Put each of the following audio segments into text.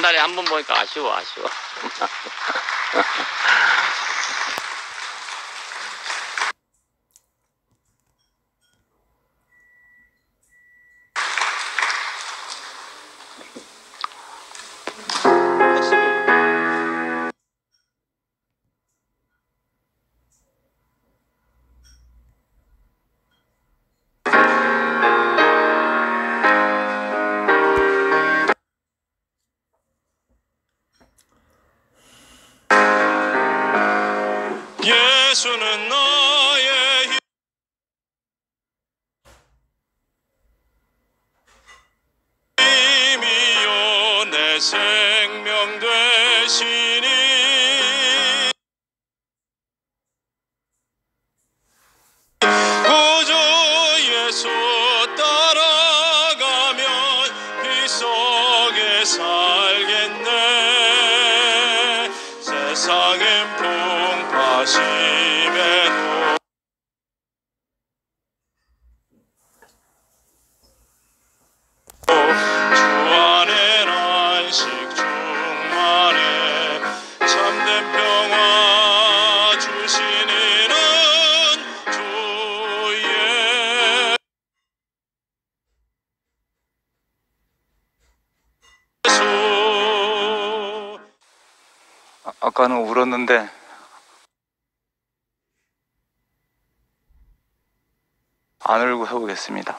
달에 한 번 보니까 아쉬워. 예수는 나의 힘이요 내 생명 되시니 구주 예수 따라가면 비 속에 살겠네. 세상엔 풍파심에도 주 안에 안식 충만해. 참된 평화 주신 이는 주의 예수. 아까는 울었는데 안 울고 해보겠습니다.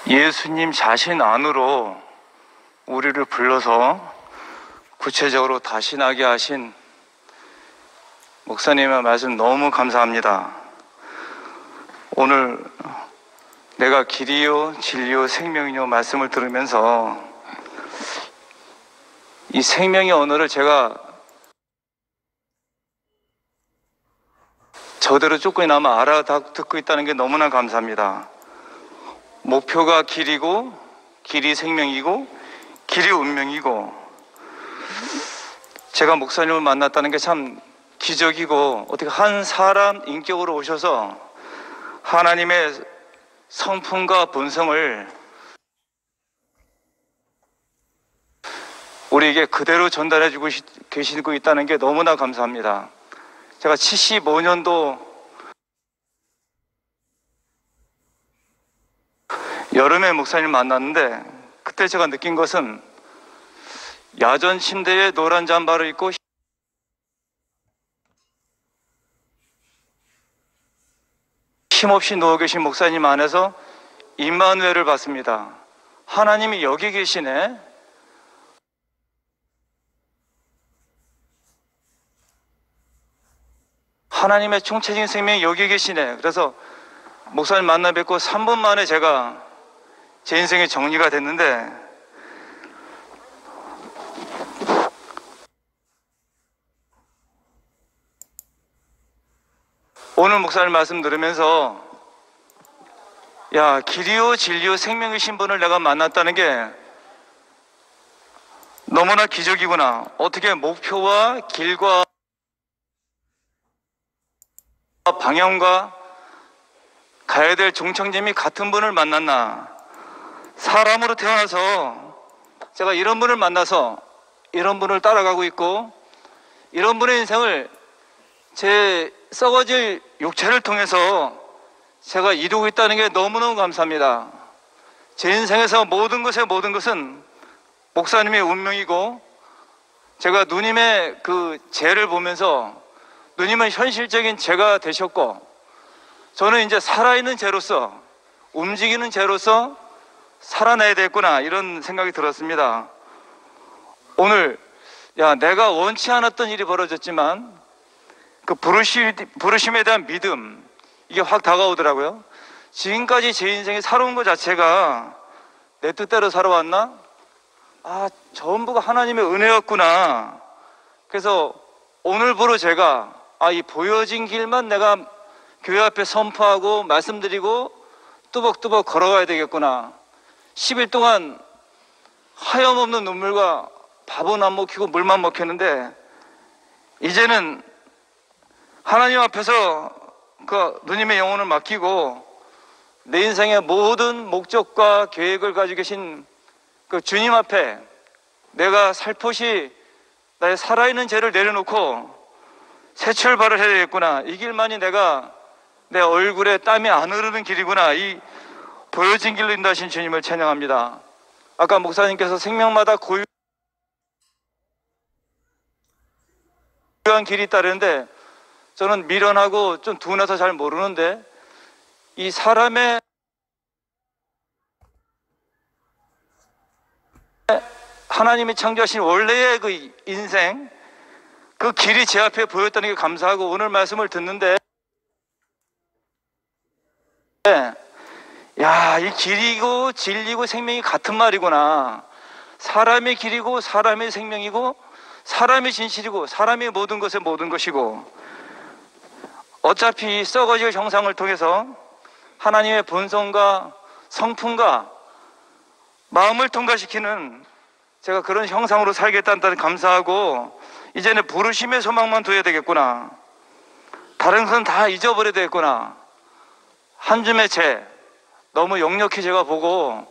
예수님 자신 안으로 우리를 불러서 구체적으로 다신하게 하신 목사님의 말씀 너무 감사합니다. 오늘 내가 길이요 진리요 생명이요 말씀을 들으면서 이 생명의 언어를 제가 저대로 조금이나마 알아듣고 있다는 게 너무나 감사합니다. 목표가 길이고, 길이 생명이고, 길이 운명이고, 제가 목사님을 만났다는 게 참 기적이고, 어떻게 한 사람 인격으로 오셔서 하나님의 성품과 본성을 우리에게 그대로 전달해 주고 계시고 있다는 게 너무나 감사합니다. 제가 75년도 여름에 목사님 만났는데 그때 제가 느낀 것은 야전 침대에 노란 잠바를 입고 힘없이 누워 계신 목사님 안에서 임마누엘을 봤습니다. 하나님이 여기 계시네. 하나님의 총체적인 생명이 여기 계시네. 그래서 목사님 만나 뵙고 3분 만에 제가 제 인생이 정리가 됐는데, 오늘 목사님 말씀 들으면서 야, 길이요 진리요 생명이신 분을 내가 만났다는 게 너무나 기적이구나. 어떻게 목표와 길과 방향과 가야 될 종착점이 같은 분을 만났나. 사람으로 태어나서 제가 이런 분을 만나서 이런 분을 따라가고 있고, 이런 분의 인생을 제 썩어질 육체를 통해서 제가 이루고 있다는 게 너무너무 감사합니다. 제 인생에서 모든 것은 목사님의 운명이고, 제가 누님의 그 죄를 보면서 누님은 현실적인 죄가 되셨고, 저는 이제 살아있는 죄로서, 움직이는 죄로서 살아내야 되겠구나, 이런 생각이 들었습니다. 오늘 내가 원치 않았던 일이 벌어졌지만 그 부르심에 대한 믿음, 이게 확 다가오더라고요. 지금까지 제 인생이 살아온 것 자체가 내 뜻대로 살아왔나? 전부가 하나님의 은혜였구나. 그래서 오늘부로 제가 이 보여진 길만 내가 교회 앞에 선포하고 말씀드리고 뚜벅뚜벅 걸어가야 되겠구나. 10일 동안 하염없는 눈물과 밥은 안 먹히고 물만 먹혔는데 이제는 하나님 앞에서 그 누님의 영혼을 맡기고 내 인생의 모든 목적과 계획을 가지고 계신 그 주님 앞에 내가 살포시 나의 살아있는 죄를 내려놓고 새 출발을 해야 되겠구나. 이 길만이 내가 내 얼굴에 땀이 안 흐르는 길이구나. 이 보여진 길로 인도하신 주님을 찬양합니다. 아까 목사님께서 생명마다 고유한 길이 있다는데 저는 미련하고 좀 둔해서 잘 모르는데 이 사람의 하나님이 창조하신 원래의 그 인생 그 길이 제 앞에 보였다는 게 감사하고 오늘 말씀을 듣는데 야, 이 길이고 진리고 생명이 같은 말이구나. 사람의 길이고 사람의 생명이고 사람의 진실이고 사람의 모든 것의 모든 것이고 어차피 썩어질 형상을 통해서 하나님의 본성과 성품과 마음을 통과시키는 제가 그런 형상으로 살겠다는 데 감사하고 이제는 부르심의 소망만 둬야 되겠구나. 다른 건 다 잊어버려야 되겠구나. 한 줌의 죄 너무 역력히 제가 보고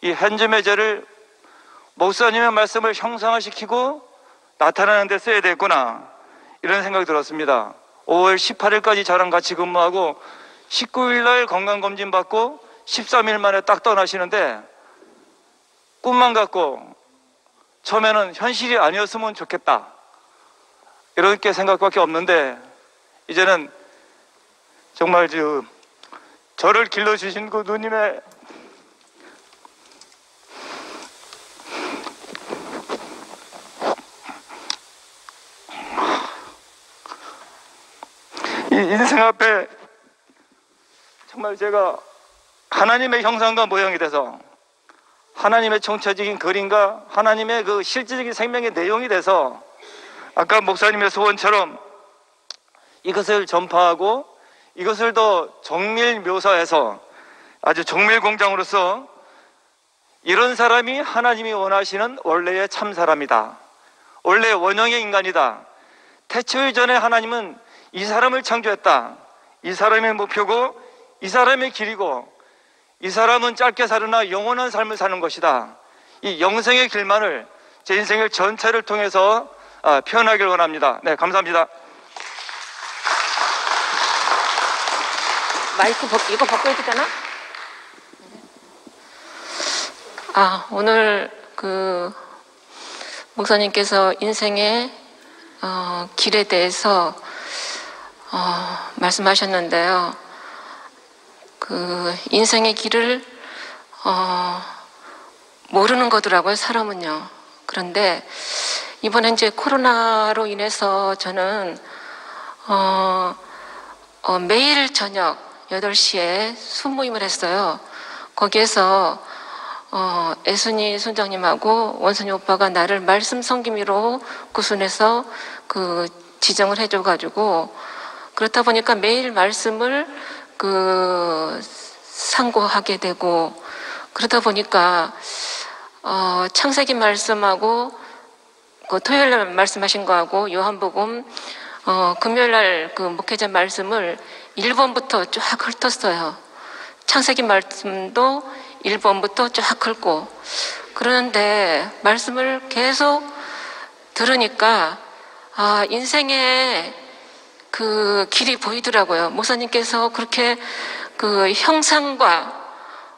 이 한 줌의 죄를 목사님의 말씀을 형상화시키고 나타나는 데 써야 되겠구나 이런 생각이 들었습니다. 5월 18일까지 저랑 같이 근무하고 19일 날 건강검진 받고 13일 만에 딱 떠나시는데 꿈만 갖고 처음에는 현실이 아니었으면 좋겠다 이렇게 생각밖에 없는데 이제는 정말 저를 길러주신 그 누님의 이 인생 앞에 정말 제가 하나님의 형상과 모양이 돼서 하나님의 총체적인 그림과 하나님의 그 실질적인 생명의 내용이 돼서 아까 목사님의 소원처럼 이것을 전파하고 이것을 더 정밀 묘사해서 아주 정밀 공장으로서 이런 사람이 하나님이 원하시는 원래의 참 사람이다. 원래 원형의 인간이다. 태초 이전에 하나님은 이 사람을 창조했다. 이 사람의 목표고 이 사람의 길이고 이 사람은 짧게 사느나 영원한 삶을 사는 것이다. 이 영생의 길만을 제 인생의 전체를 통해서 표현하길 원합니다. 네, 감사합니다. 마이크 이거 바꿔야 되나? 오늘 그 목사님께서 인생의 길에 대해서 말씀하셨는데요. 그 인생의 길을 모르는 거더라고요, 사람은요. 그런데 이번에 이제 코로나로 인해서 저는 매일 저녁 8시에 순모임을 했어요. 거기에서 애순이 손장님하고 원순이 오빠가 나를 말씀 성김이로 구순해서 그 지정을 해줘가지고 그렇다 보니까 매일 말씀을 상고하게 되고 그러다 보니까 창세기 말씀하고 그 토요일 날 말씀하신 거하고 요한복음 금요일 날 그 목회자 말씀을 1번부터 쫙 훑었어요. 창세기 말씀도 1번부터 쫙 훑고 그러는데 말씀을 계속 들으니까 인생의 그 길이 보이더라고요. 목사님께서 그렇게 그 형상과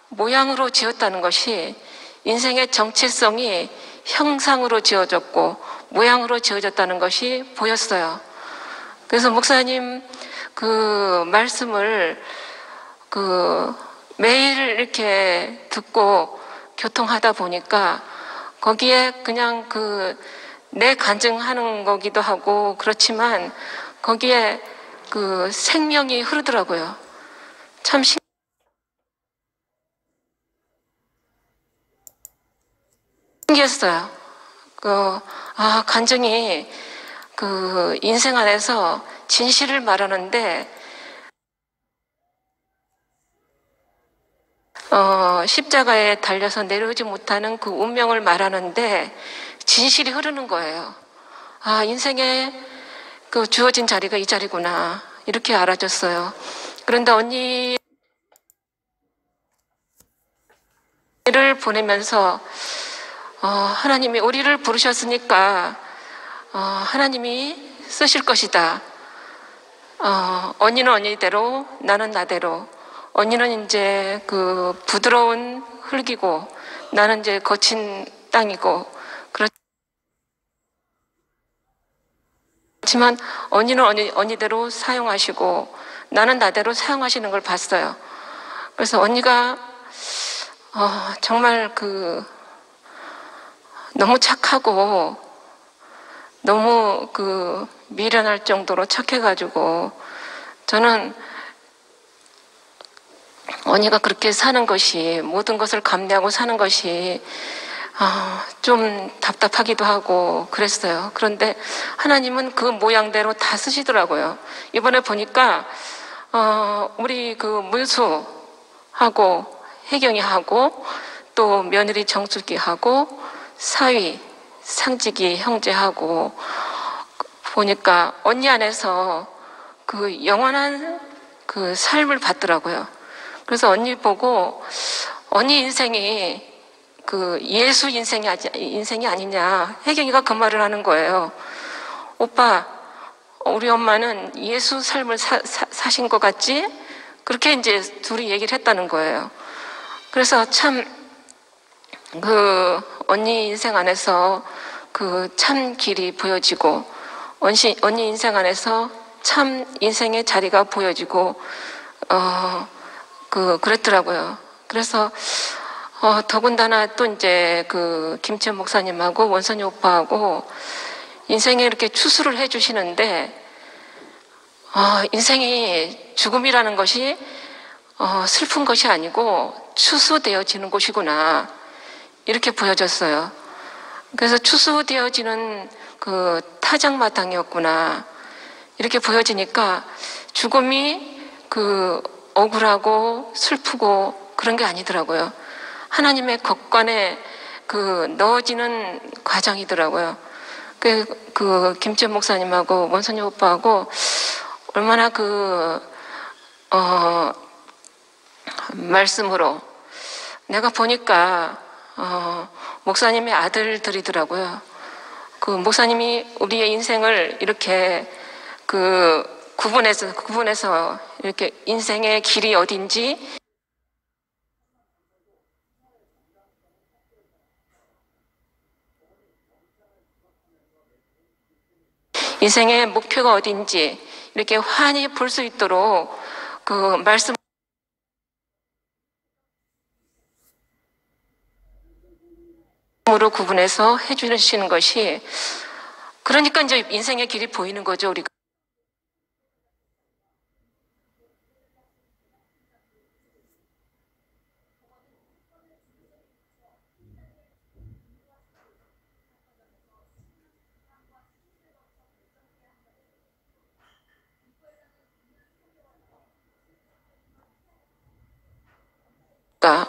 모양으로 지었다는 것이 인생의 정체성이 형상으로 지어졌고 모양으로 지어졌다는 것이 보였어요. 그래서 목사님 그 말씀을 매일 이렇게 듣고 교통하다 보니까 거기에 그냥 내 간증하는 거기도 하고 그렇지만 거기에 그 생명이 흐르더라고요. 참 신기했어요. 간증이 인생 안에서 진실을 말하는데 십자가에 달려서 내려오지 못하는 그 운명을 말하는데 진실이 흐르는 거예요. 아, 인생에 그 주어진 자리가 이 자리구나. 이렇게 알아졌어요. 그런데 언니를 보내면서 하나님이 우리를 부르셨으니까 하나님이 쓰실 것이다. 언니는 언니대로, 나는 나대로. 언니는 이제 그 부드러운 흙이고, 나는 이제 거친 땅이고, 그렇지만 언니는 언니대로 사용하시고, 나는 나대로 사용하시는 걸 봤어요. 그래서 언니가 정말 너무 착하고 너무 미련할 정도로 착해가지고 저는 언니가 그렇게 사는 것이, 모든 것을 감내하고 사는 것이 좀 답답하기도 하고 그랬어요. 그런데 하나님은 그 모양대로 다 쓰시더라고요. 이번에 보니까 우리 문수하고 혜경이하고 또 며느리 정숙이하고 사위 상직이 형제하고 보니까 언니 안에서 영원한 삶을 받더라고요. 그래서 언니 보고 언니 인생이 예수 인생이 아니냐. 혜경이가 그 말을 하는 거예요. 오빠, 우리 엄마는 예수 삶을 사신 것 같지? 그렇게 이제 둘이 얘기를 했다는 거예요. 그래서 참 언니 인생 안에서 참 길이 보여지고 언니 인생 안에서 참 인생의 자리가 보여지고 그랬더라고요. 그래서 더군다나 또 이제 김채 목사님하고 원선이 오빠하고 인생에 이렇게 추수를 해주시는데 인생이 죽음이라는 것이 슬픈 것이 아니고 추수되어지는 곳이구나 이렇게 보여졌어요. 그래서 추수되어지는 타작마당이었구나 이렇게 보여지니까 죽음이 억울하고 슬프고 그런 게 아니더라고요. 하나님의 것관에 넣어지는 과정이더라고요. 김재 목사님하고 원선이 오빠하고 얼마나 말씀으로 내가 보니까 목사님의 아들들이더라고요. 목사님이 우리의 인생을 이렇게 구분해서 이렇게 인생의 길이 어딘지 인생의 목표가 어딘지 이렇게 환히 볼 수 있도록 말씀으로 구분해서 해주시는 것이 그러니까 이제 인생의 길이 보이는 거죠, 우리가.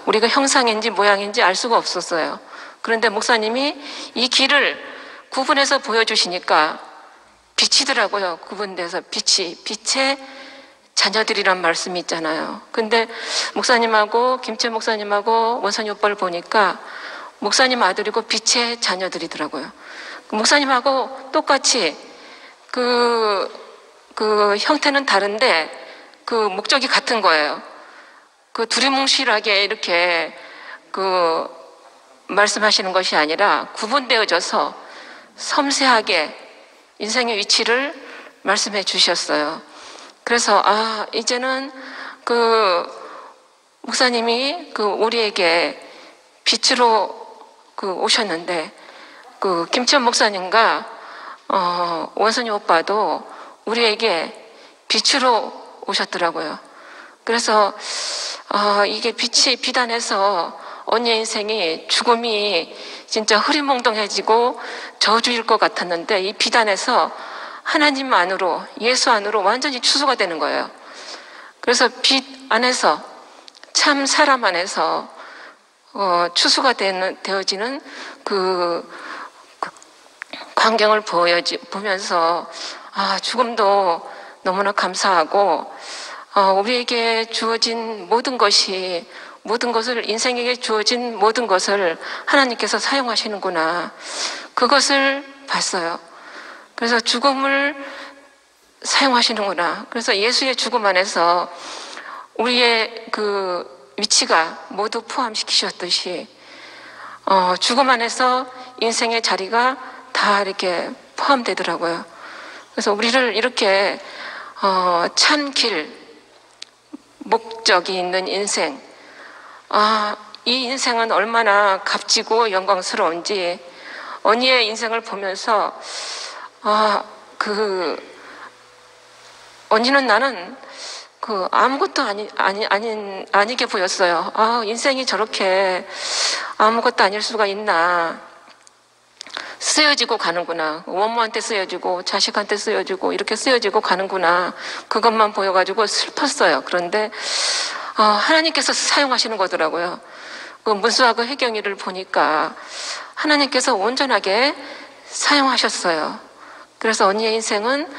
우리가 형상인지 모양인지 알 수가 없었어요. 그런데 목사님이 이 길을 구분해서 보여주시니까 빛이더라고요. 구분돼서 빛의 자녀들이란 말씀이 있잖아요. 근데 목사님하고 김채 목사님하고 원선이 오빠를 보니까 목사님 아들이고 빛의 자녀들이더라고요. 목사님하고 똑같이 형태는 다른데 목적이 같은 거예요. 두리뭉실하게 이렇게 말씀하시는 것이 아니라 구분되어져서 섬세하게 인생의 위치를 말씀해 주셨어요. 그래서 이제는 목사님이 우리에게 빛으로 오셨는데 김천 목사님과 원선이 오빠도 우리에게 빛으로 오셨더라고요. 그래서 이게 빛 안에서 언니의 인생이 죽음이 진짜 흐리멍덩해지고 저주일 것 같았는데 이 빛 안에서 하나님 안으로 예수 안으로 완전히 추수가 되는 거예요. 그래서 빛 안에서 참 사람 안에서 추수가 되어지는 그 광경을 보면서 죽음도 너무나 감사하고 우리에게 주어진 모든 것을 인생에게 주어진 모든 것을 하나님께서 사용하시는구나, 그것을 봤어요. 그래서 죽음을 사용하시는구나. 그래서 예수의 죽음 안에서 우리의 그 위치가 모두 포함시키셨듯이 죽음 안에서 인생의 자리가 다 이렇게 포함되더라고요. 그래서 우리를 이렇게 참 길, 목적이 있는 인생, 이 인생은 얼마나 값지고 영광스러운지 언니의 인생을 보면서 언니는 나는 아무것도 아니게 보였어요. 인생이 저렇게 아무것도 아닐 수가 있나. 쓰여지고 가는구나. 원모한테 쓰여지고 자식한테 쓰여지고 이렇게 쓰여지고 가는구나. 그것만 보여가지고 슬펐어요. 그런데 하나님께서 사용하시는 거더라고요. 그 문수하고 해경이를 보니까 하나님께서 온전하게 사용하셨어요. 그래서 언니의 인생은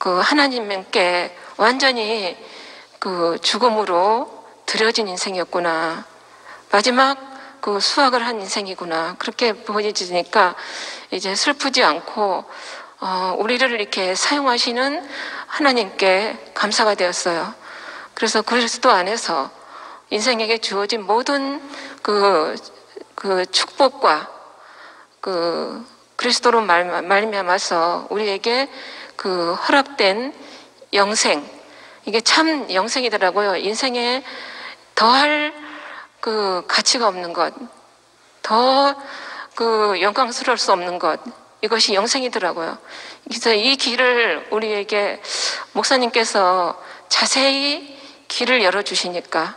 하나님께 완전히 그 죽음으로 들여진 인생이었구나. 마지막 그 수학을 한 인생이구나. 그렇게 보여지니까 이제 슬프지 않고 우리를 이렇게 사용하시는 하나님께 감사가 되었어요. 그래서 그리스도 안에서 인생에게 주어진 모든 그 축복과 그 그리스도로 말미암아서 우리에게 그 허락된 영생, 이게 참 영생이더라고요. 인생에 더할 그 가치가 없는 것, 더 그 영광스러울 수 없는 것, 이것이 영생이더라고요. 그래서 이 길을 우리에게 목사님께서 자세히 길을 열어주시니까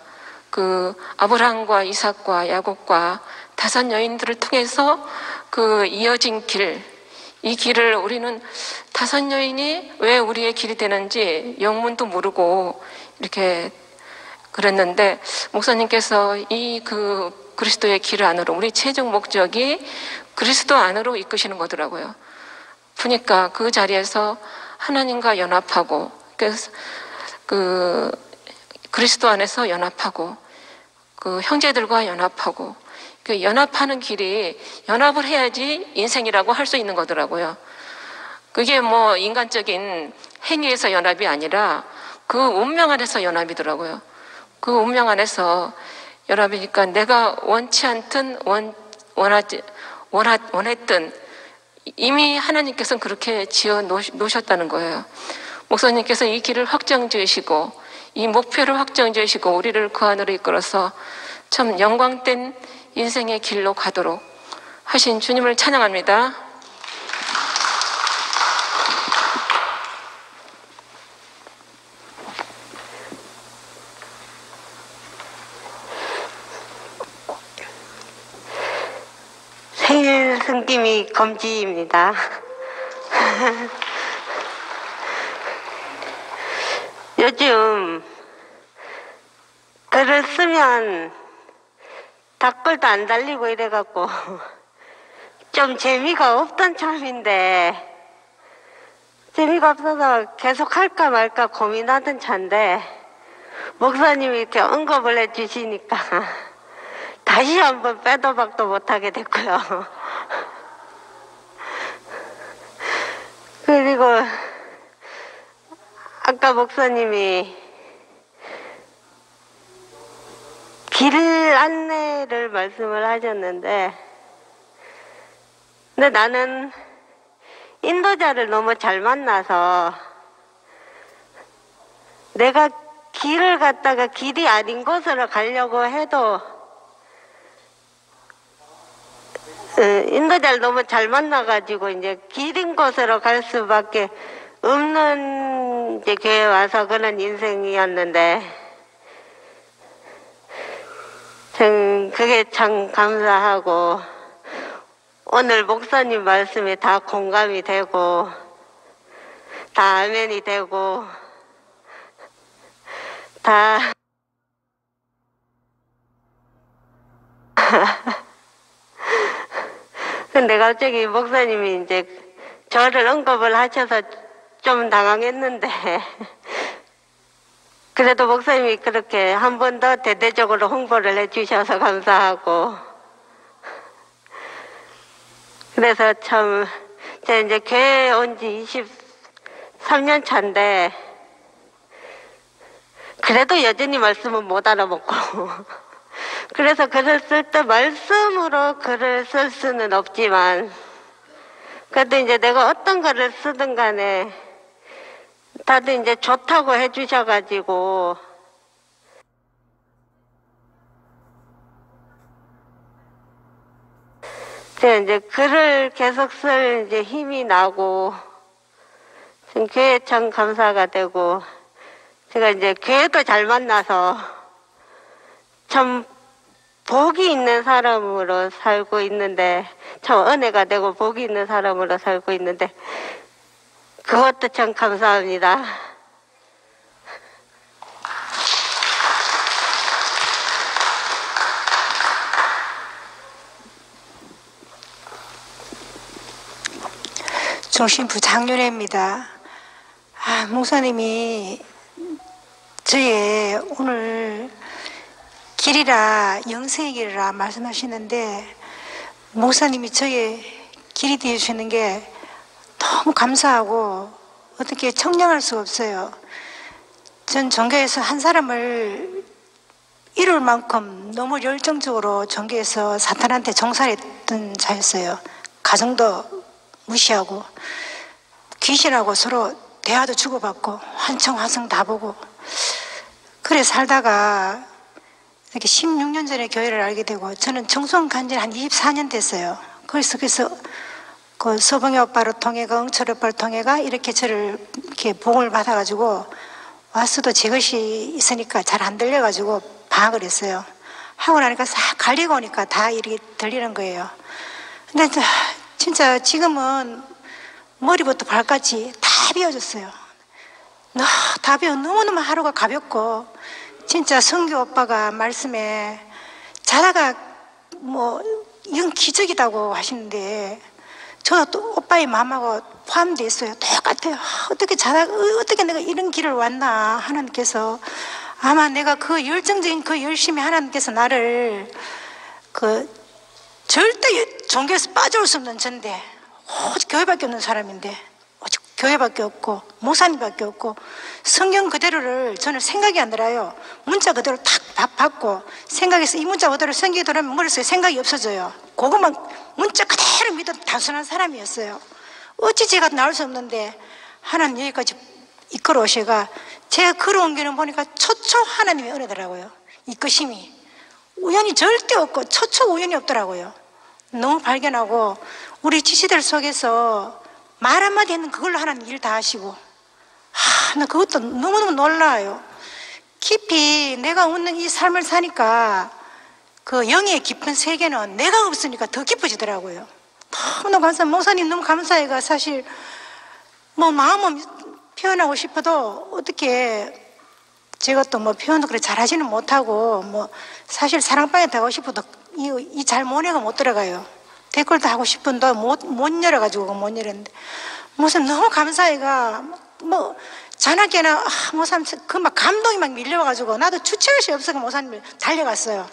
그 아브라함과 이삭과 야곱과 5 여인들을 통해서 그 이어진 길, 이 길을 우리는 5 여인이 왜 우리의 길이 되는지 영문도 모르고 이렇게 그랬는데 목사님께서 이 그리스도의 길 안으로, 우리 최종 목적이 그리스도 안으로 이끄시는 거더라고요. 보니까 그 자리에서 하나님과 연합하고, 그래서 그 그리스도 안에서 연합하고, 그 형제들과 연합하고, 그 연합하는 길이, 연합을 해야지 인생이라고 할 수 있는 거더라고요. 그게 뭐 인간적인 행위에서 연합이 아니라 그 운명 안에서 연합이더라고요. 그 운명 안에서 연합이니까 내가 원치 않든 원했든 이미 하나님께서는 그렇게 지어 놓으셨다는 거예요. 목사님께서 이 길을 확정 지으시고 이 목표를 확정 지으시고 우리를 그 안으로 이끌어서 참 영광된 인생의 길로 가도록 하신 주님을 찬양합니다. 생일 승김이 검지입니다. 요즘 글을 쓰면 댓글도 안 달리고 이래갖고 좀 재미가 없던 참인데, 재미가 없어서 계속 할까 말까 고민하던 차인데 목사님이 이렇게 언급을 해주시니까 다시 한번 빼도 박도 못하게 됐고요. 그리고 아까 목사님이 길 안내를 말씀을 하셨는데, 근데 나는 인도자를 너무 잘 만나서 내가 길을 갔다가 길이 아닌 곳으로 가려고 해도 인도자를 너무 잘 만나가지고 이제 길인 곳으로 갈 수밖에 없는 이제 교회 와서 그런 인생이었는데, 그게 참 감사하고, 오늘 목사님 말씀에 다 공감이 되고 다 아멘이 되고 다 근데 갑자기 목사님이 이제 저를 언급을 하셔서 좀 당황했는데, 그래도 목사님이 그렇게 한 번 더 대대적으로 홍보를 해주셔서 감사하고, 그래서 참, 제가 이제 교회 온 지 23년 차인데, 그래도 여전히 말씀은 못 알아먹고, 그래서 글을 쓸 때 말씀으로 글을 쓸 수는 없지만, 그래도 이제 내가 어떤 글을 쓰든 간에, 다들 이제 좋다고 해주셔가지고, 제가 이제 글을 계속 쓸 이제 힘이 나고, 지금 교회에 참 감사가 되고, 제가 이제 교회도 잘 만나서 참 복이 있는 사람으로 살고 있는데, 참 은혜가 되고 복이 있는 사람으로 살고 있는데, 그것도 참 감사합니다. 종신부 장윤혜입니다. 목사님이 저의 오늘 길이라 영생의 길이라 말씀하시는데, 목사님이 저의 길이 되어주시는 게 너무 감사하고 어떻게 청량할 수가 없어요. 전 종교에서 한 사람을 이룰 만큼 너무 열정적으로 종교에서 사탄한테 종살했던 자였어요. 가정도 무시하고 귀신하고 서로 대화도 주고받고 환청화성 다 보고, 그래 살다가 이렇게 16년 전에 교회를 알게 되고, 저는 정성 간지 한 24년 됐어요. 그래서 그 서봉이 오빠를 통해가, 응철 오빠를 통해가 이렇게 저를 이렇게 복을 받아가지고 와서도 제 것이 있으니까 잘 안 들려가지고 방학을 했어요. 하고 나니까 싹 갈리고 오니까 다 이렇게 들리는 거예요. 근데 진짜 지금은 머리부터 발까지 다 비워졌어요. 다 비워. 너무너무 하루가 가볍고, 진짜 성규 오빠가 말씀에 자다가 뭐 이건 기적이라고 하시는데, 저도 또 오빠의 마음하고 포함되어 있어요. 똑같아요. 어떻게 자다가 어떻게 내가 이런 길을 왔나. 하나님께서 아마 내가 그 열정적인 그 열심히 하나님께서 나를 절대 종교에서 빠져올 수 없는 전데, 오직 교회밖에 없는 사람인데, 오직 교회밖에 없고 목사님밖에 없고 성경 그대로를 저는 생각이 안 들어요. 문자 그대로 탁 받고 생각해서 이 문자 그대로 생각이 들어오면 머릿속에 생각이 없어져요. 그것만 문자 그대로 믿은 단순한 사람이었어요. 어찌 제가 나올 수 없는데 하나님 여기까지 이끌어 오셔가, 제가 걸어온 길은 보니까 초초 하나님의 은혜더라고요. 이끄심이 우연이 절대 없고 초초 우연이 없더라고요. 너무 발견하고, 우리 지시들 속에서 말 한마디 했는 그걸로 하나님 일 다 하시고, 나 그것도 너무너무 놀라요. 깊이 내가 웃는 이 삶을 사니까 그 영의 깊은 세계는 내가 없으니까 더 깊어지더라고요. 너무너무 감사해요. 목사님 너무 감사해가, 사실 뭐 마음은 표현하고 싶어도 어떻게 제가 또 뭐 표현도 그렇게 잘하지는 못하고, 뭐 사실 사랑방에 가고 싶어도 이 잘 모내가 못 들어가요. 댓글도 하고 싶은데 못 열어가지고 못 열었는데, 무슨 너무 감사해가 뭐 자나깨나 목사님 그 막 감동이 막 밀려와가지고 나도 주체할 수 없어서 목사님을 달려갔어요.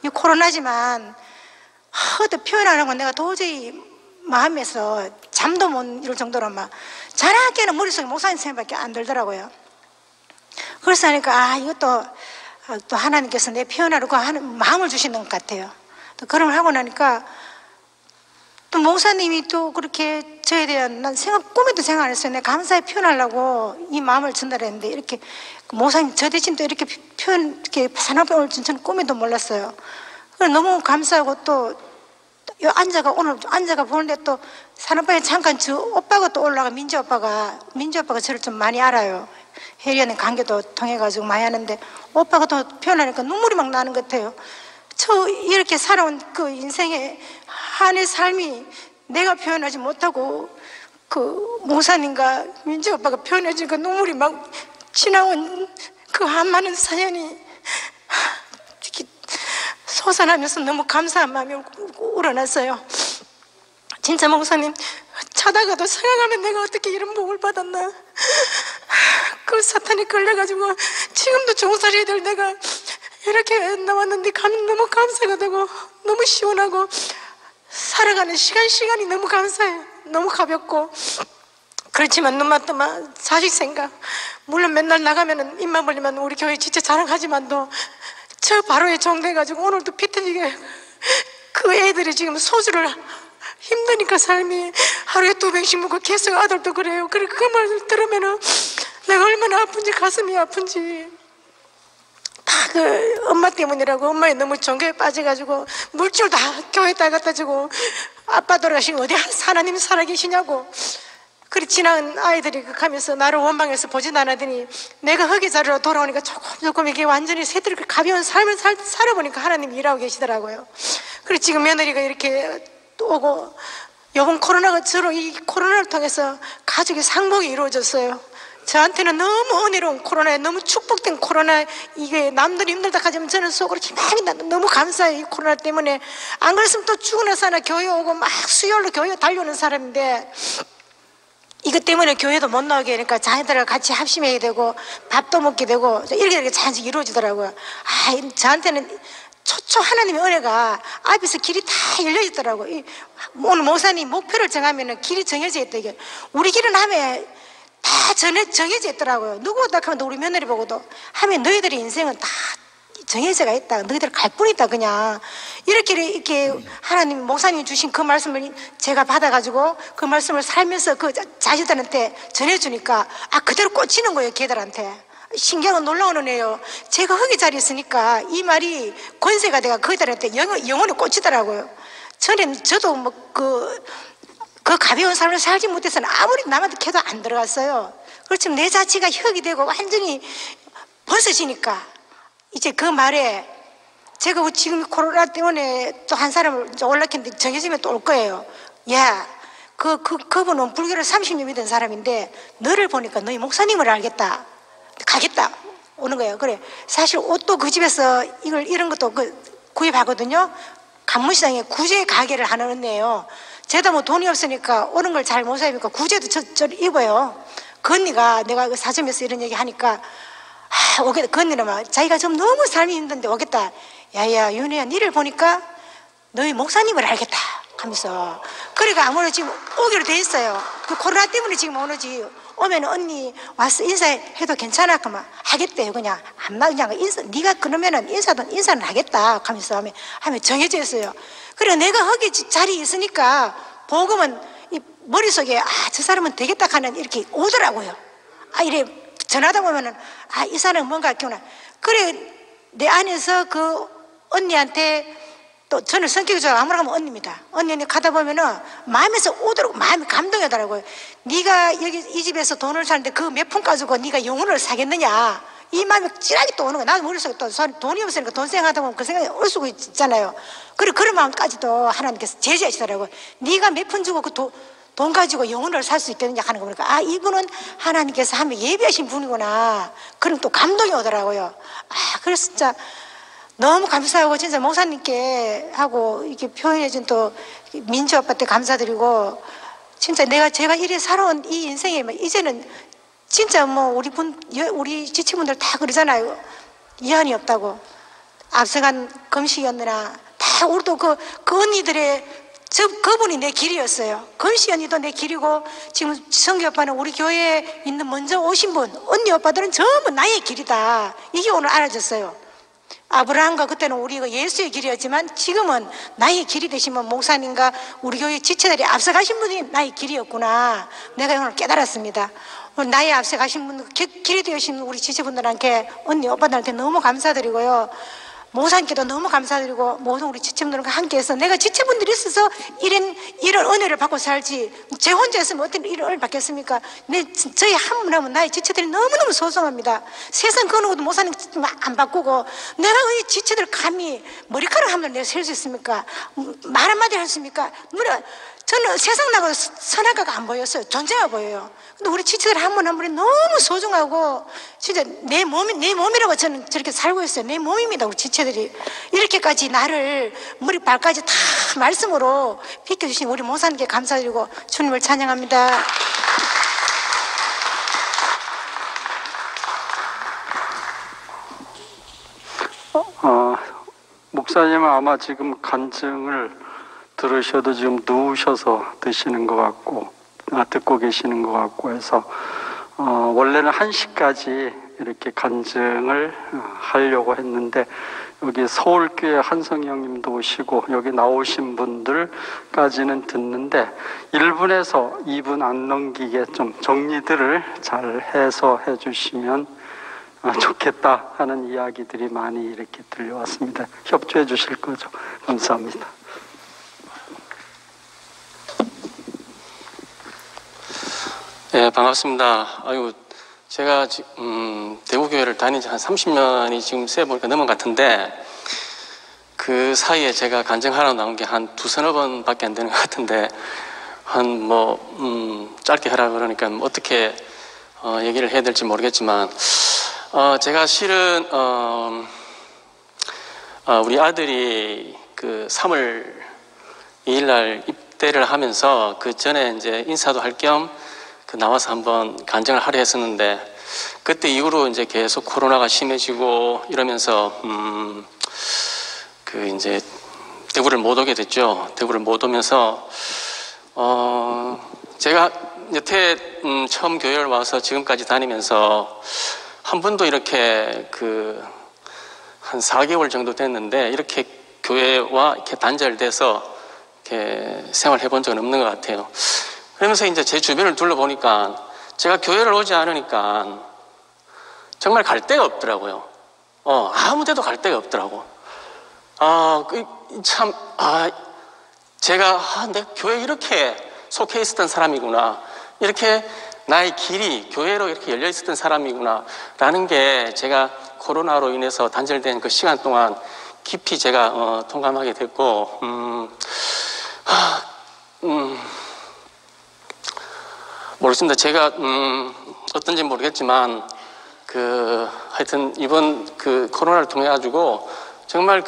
이 코로나지만 어디 표현하는 건 내가 도저히 마음에서 잠도 못 이룰 정도로 막 자나깨나 머릿속에 목사님 생각밖에 안 들더라고요. 그래서 하니까 이것도 또 하나님께서 내 표현하려고 하는 마음을 주시는 것 같아요. 또 그런 걸 하고 나니까 또 목사님이 또 그렇게 저에 대한, 난 꿈에도 생각 안 했어요. 내가 감사히 표현하려고 이 마음을 전달했는데, 이렇게 목사님 저 대신 또 이렇게 이렇게 사랑방에 올 줄 저는 꿈에도 몰랐어요. 그래서 너무 감사하고, 또 오늘 앉아가 보는데 또 사랑방에 잠깐 저 오빠가 또 올라가, 민지 오빠가 저를 좀 많이 알아요. 혜리언니 관계도 통해가지고 많이 하는데, 오빠가 또 표현하니까 눈물이 막 나는 것 같아요. 저 이렇게 살아온 그 인생의 한의 삶이 내가 표현하지 못하고 그 목사님과 민지 오빠가 표현해주니까 눈물이 막 지나온 그 한 많은 사연이 솟아나면서 너무 감사한 마음이 우러났어요. 진짜 목사님, 자다가도 생각하면 내가 어떻게 이런 복을 받았나. 그 사탄이 끌려가지고 지금도 종살이 될 내가 이렇게 나왔는데 너무 감사가 되고 너무 시원하고 살아가는 시간이 너무 감사해요. 너무 가볍고. 그렇지만 눈맞더만 자식 생각, 물론 맨날 나가면은 입만 벌리면 우리 교회 진짜 자랑하지만도 저 바로에 정돼가지고 오늘도 비틀리게 그 애들이 지금 소주를 힘드니까 삶이 하루에 2병씩 먹고 계속 아들도 그래요. 그래 그 말을 들으면은 내가 얼마나 아픈지, 가슴이 아픈지. 다 그 엄마 때문이라고. 엄마에 너무 종교에 빠져가지고 물줄 다 교회에다 갖다 주고 아빠 돌아가신 어디 하나님이 살아계시냐고. 그래 지난 아이들이 가면서 나를 원망해서 보진 않았더니 내가 흙의 자리로 돌아오니까 조금 이게 완전히 새들 가벼운 삶을 살아보니까 하나님이 일하고 계시더라고요. 그래 지금 며느리가 이렇게 오고 요번 코로나가 저로 이 코로나를 통해서 가족의 상복이 이루어졌어요. 저한테는 너무 은혜로운 코로나에 너무 축복된 코로나. 이게 남들이 힘들다 하지만 저는 속으로 희망이 나도 너무 감사해요. 이 코로나 때문에. 안 그랬으면 또 죽어나서 하나 교회 오고 막 수요일로 교회 달려오는 사람인데 이것 때문에 교회도 못 나오게 하니까 자녀들과 같이 합심해야 되고 밥도 먹게 되고 이렇게 자연스럽게 이루어지더라고요. 저한테는 초초 하나님의 은혜가 앞에서 길이 다 열려 있더라고. 오늘 목사님 목표를 정하면 길이 정해져 있다. 이게 우리 길은 함에 다 정해져 있더라고요. 누구보다 하면 우리 며느리 보고도 하면 너희들의 인생은 다 정해져가 있다. 너희들 갈 뿐이다. 그냥 이렇게 하나님 목사님이 주신 그 말씀을 제가 받아가지고 그 말씀을 살면서 그 자식들한테 전해주니까 그대로 꽂히는 거예요. 걔들한테. 신기한 놀라운 애요. 제가 흙의 자리에 있으니까 이 말이 권세가 돼가 그들한테 영혼이 꽂히더라고요. 저도 뭐 그 가벼운 삶을 살지 못해서는 아무리 남한테 캐도 안 들어갔어요. 그렇지만 내 자체가 흙이 되고 완전히 벗어지니까 이제 그 말에 제가 지금 코로나 때문에 또 한 사람을 올라켰는데 정해지면 또 올 거예요. 야, 그분은 불교를 30년 믿은 사람인데 너를 보니까 너희 목사님을 알겠다. 가겠다. 오는 거예요. 그래. 사실 옷도 그 집에서 이런 것도 구입하거든요. 강문시장에 구제 가게를 하는 언니예요. 제가 뭐 돈이 없으니까 오는 걸 잘 못 사니까 구제도 저 입어요. 그 언니가 내가 그 사점에서 이런 얘기 하니까 오겠다. 그 언니는 막 자기가 좀 너무 삶이 힘든데 오겠다. 야야 윤혜야 니를 보니까 너희 목사님을 알겠다 하면서 그러니까 아무래도 지금 오기로 돼 있어요. 그 코로나 때문에 지금 오는지 오면 언니 와서 인사해도 괜찮아? 그러면 하겠대요. 그냥 네가 그러면은 인사는 하겠다 하면서 하면 정해져 있어요. 그래 내가 거기 자리에 있으니까 복음은 이 머릿속에 저 사람은 되겠다 하는 이렇게 오더라고요. 이래 전하다 보면은 이 사람은 뭔가 있구나. 그래 내 안에서 그 언니한테 또 저는 성격이 좋아 아무나 가면 언니입니다. 언니 가다 보면은 마음에서 오도록 마음이 감동하더라고요. 네가 여기 이 집에서 돈을 사는데 그 몇 푼 가지고 네가 영혼을 사겠느냐 이 마음이 찌라기 또 오는 거야. 나도 머릿속에 또 돈이 없으니까 돈 생각하다 보면 그 생각이 올 수가 있잖아요. 그리고 그런 마음까지도 하나님께서 제시하시더라고요. 네가 몇 푼 주고 그 돈 가지고 영혼을 살 수 있겠느냐 하는 거 보니까 이분은 하나님께서 하면 예비하신 분이구나. 그럼 또 감동이 오더라고요. 그래서 진짜 너무 감사하고 진짜 목사님께 하고 이렇게 표현해준 또 민주 아빠한테 감사드리고 진짜 제가 이래 살아온 이 인생에 이제는 진짜 뭐 우리 지치분들 다 그러잖아요. 이한이 없다고. 앞서간 금식이 언니나 다 우리도 그 언니들의 그분이 내 길이었어요. 금식 언니도 내 길이고 지금 성규 오빠는 우리 교회에 있는 먼저 오신 분 언니 오빠들은 전부 나의 길이다. 이게 오늘 알아졌어요. 아브라함과 그때는 우리가 예수의 길이었지만 지금은 나의 길이 되시면 목사님과 우리 교회 지체들이 앞서가신 분이 나의 길이었구나. 내가 오늘 깨달았습니다. 오늘 나의 앞서가신 분 길이 되신 우리 지체분들한테 언니 오빠들한테 너무 감사드리고요. 목사님께도 너무 감사드리고 모든 우리 지체분들과 함께해서 내가 지체분들이 있어서 이런 은혜를 받고 살지 제 혼자 있으면 어떤 이런 은혜를 받겠습니까? 저희 한 분 하면 나의 지체들이 너무너무 소중합니다. 세상 그 누구도 목사님 안 바꾸고 내가 이 지체들 감히 머리카락 한 번 내가 셀 수 있습니까? 말 한마디 할 수 있습니까? 저는 세상 나가도 선악과가 안 보였어요. 존재가 보여요. 근데 우리 지체들 한 분 한 분이 너무 소중하고 진짜 내 몸이라고 저는 저렇게 살고 있어요. 내 몸입니다. 우리 지체 지체들이 이렇게까지 나를 머리 발까지 다 말씀으로 비켜주신 우리 모사님께 감사드리고 주님을 찬양합니다. 목사님은 아마 지금 간증을 들으셔도 지금 누우셔서 드시는 것 같고 듣고 계시는 것 같고 해서 원래는 1시까지 이렇게 간증을 하려고 했는데 여기 서울교회 한성희 형님도 오시고 여기 나오신 분들까지는 듣는데 1분에서 2분 안 넘기게 좀 정리들을 잘 해서 해주시면 좋겠다 하는 이야기들이 많이 이렇게 들려왔습니다. 협조해 주실 거죠? 감사합니다. 네, 반갑습니다. 아유, 제가 대구교회를 다닌 지 한 30년이 지금 세보니까 넘은 것 같은데 그 사이에 제가 간증하러 나온 게 한 두서너 번밖에 안 되는 것 같은데 짧게 하라 그러니까 어떻게 얘기를 해야 될지 모르겠지만 제가 실은 우리 아들이 그 3월 2일 날 입대를 하면서 그 전에 이제 인사도 할 겸 나와서 한번 간증을 하려 했었는데 그때 이후로 이제 계속 코로나가 심해지고 이러면서 그 이제 대구를 못 오게 됐죠. 대구를 못 오면서 제가 여태 처음 교회를 와서 지금까지 다니면서 한 번도 이렇게 한 4개월 정도 됐는데 이렇게 교회와 이렇게 단절돼서 이렇게 생활해 본 적은 없는 것 같아요. 그러면서 이제 제 주변을 둘러보니까 제가 교회를 오지 않으니까 정말 갈 데가 없더라고요. 아무 데도 갈 데가 없더라고. 내가 교회에 이렇게 속해 있었던 사람이구나. 이렇게 나의 길이 교회로 이렇게 열려 있었던 사람이구나. 라는 게 제가 코로나로 인해서 단절된 그 시간 동안 깊이 제가 통감하게 됐고, 모르겠습니다. 제가 어떤지 모르겠지만 하여튼 이번 코로나를 통해 가지고 정말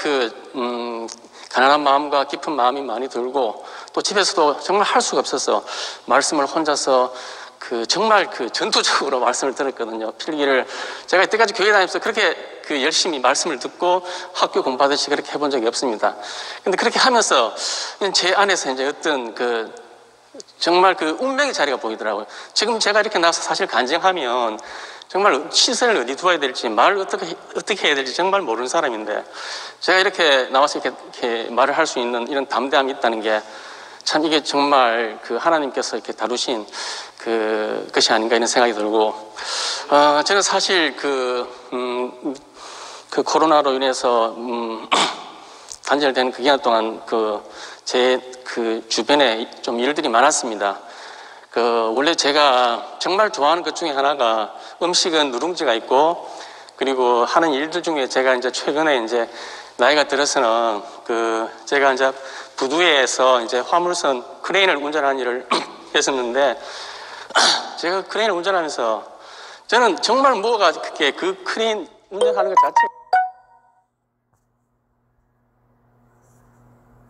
가난한 마음과 깊은 마음이 많이 들고 또 집에서도 정말 할 수가 없어서 말씀을 혼자서 정말 전투적으로 말씀을 들었거든요. 필기를 제가 이때까지 교회 다니면서 그렇게 열심히 말씀을 듣고 학교 공부하듯이 그렇게 해본 적이 없습니다. 근데 그렇게 하면서 제 안에서 이제 어떤 정말 운명의 자리가 보이더라고요. 지금 제가 이렇게 나와서 사실 간증하면 정말 시선을 어디 두어야 될지 말을 어떻게 해야 될지 정말 모르는 사람인데 제가 이렇게 나와서 이렇게 말을 할 수 있는 이런 담대함이 있다는 게 참 이게 정말 하나님께서 이렇게 다루신 것이 아닌가 이런 생각이 들고 저는 사실 코로나로 인해서 단절된 그 기간 동안 제 주변에 좀 일들이 많았습니다. 원래 제가 정말 좋아하는 것 중에 하나가 음식은 누룽지가 있고 그리고 하는 일들 중에 제가 이제 최근에 이제 나이가 들어서는 제가 이제 부두에서 이제 화물선 크레인을 운전하는 일을 했었는데 제가 크레인을 운전하면서 저는 정말 뭐가 그렇게 크레인 운전하는 것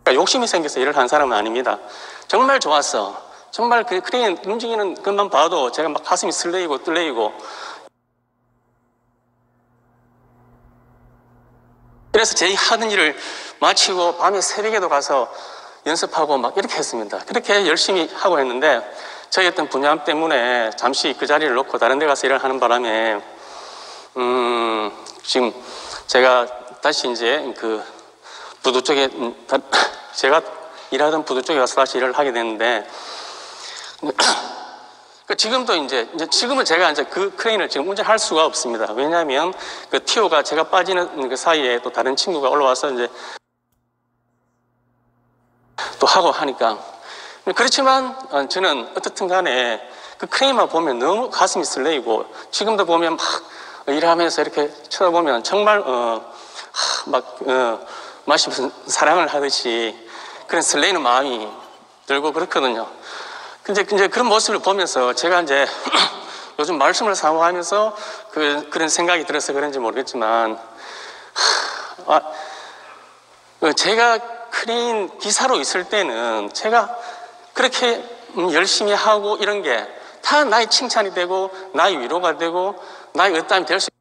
자체가 욕심이 생겨서 일을 한 사람은 아닙니다. 정말 좋았어. 정말 크레인 움직이는 것만 봐도 제가 막 가슴이 설레이고 떨리고 그래서 제 하는 일을 마치고 밤에 새벽에도 가서 연습하고 막 이렇게 했습니다. 그렇게 열심히 하고 했는데 저희 어떤 분야함 때문에 잠시 그 자리를 놓고 다른 데 가서 일을 하는 바람에 지금 제가 다시 이제 부두 쪽에 제가 일하던 부두 쪽에 가서 다시 일을 하게 됐는데 지금도 지금은 제가 크레인을 지금 운전할 수가 없습니다. 왜냐하면 티오가 제가 빠지는 그 사이에 또 다른 친구가 올라와서 이제 또 하고 하니까 그렇지만 저는 어떻든 간에 크레인만 보면 너무 가슴이 설레이고 지금도 보면 막 일하면서 이렇게 쳐다보면 정말 마치 무슨 사랑을 하듯이 그런 설레이는 마음이 들고 그렇거든요. 근데 이제 그런 모습을 보면서 제가 이제 요즘 말씀을 사모하면서 그런 생각이 들어서 그런지 모르겠지만 제가 크레인 기사로 있을 때는 제가 그렇게 열심히 하고 이런 게 다 나의 칭찬이 되고 나의 위로가 되고 나의 으뜸이 될 수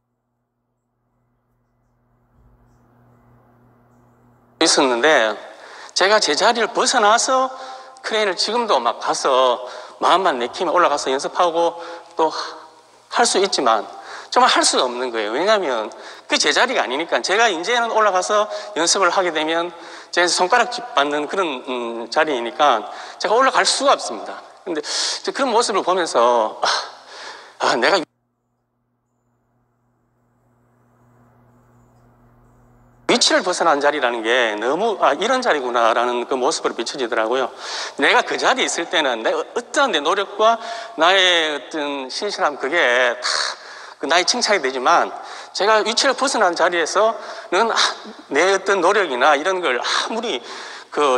있었는데 제가 제자리를 벗어나서 크레인을 지금도 막 가서 마음만 내키면 올라가서 연습하고 또 할 수 있지만 정말 할 수가 없는 거예요. 왜냐하면 그 제자리가 아니니까. 제가 이제는 올라가서 연습을 하게 되면 제 손가락질 받는 그런 자리이니까 제가 올라갈 수가 없습니다. 근데 그런 모습을 보면서 내가 위치를 벗어난 자리라는 게 너무 이런 자리구나라는 그 모습으로 비춰지더라고요. 내가 그 자리에 있을 때는 내 어떠한 내 노력과 나의 어떤 신실함 그게 다 나의 칭찬이 되지만 제가 위치를 벗어난 자리에서는 내 어떤 노력이나 이런 걸 아무리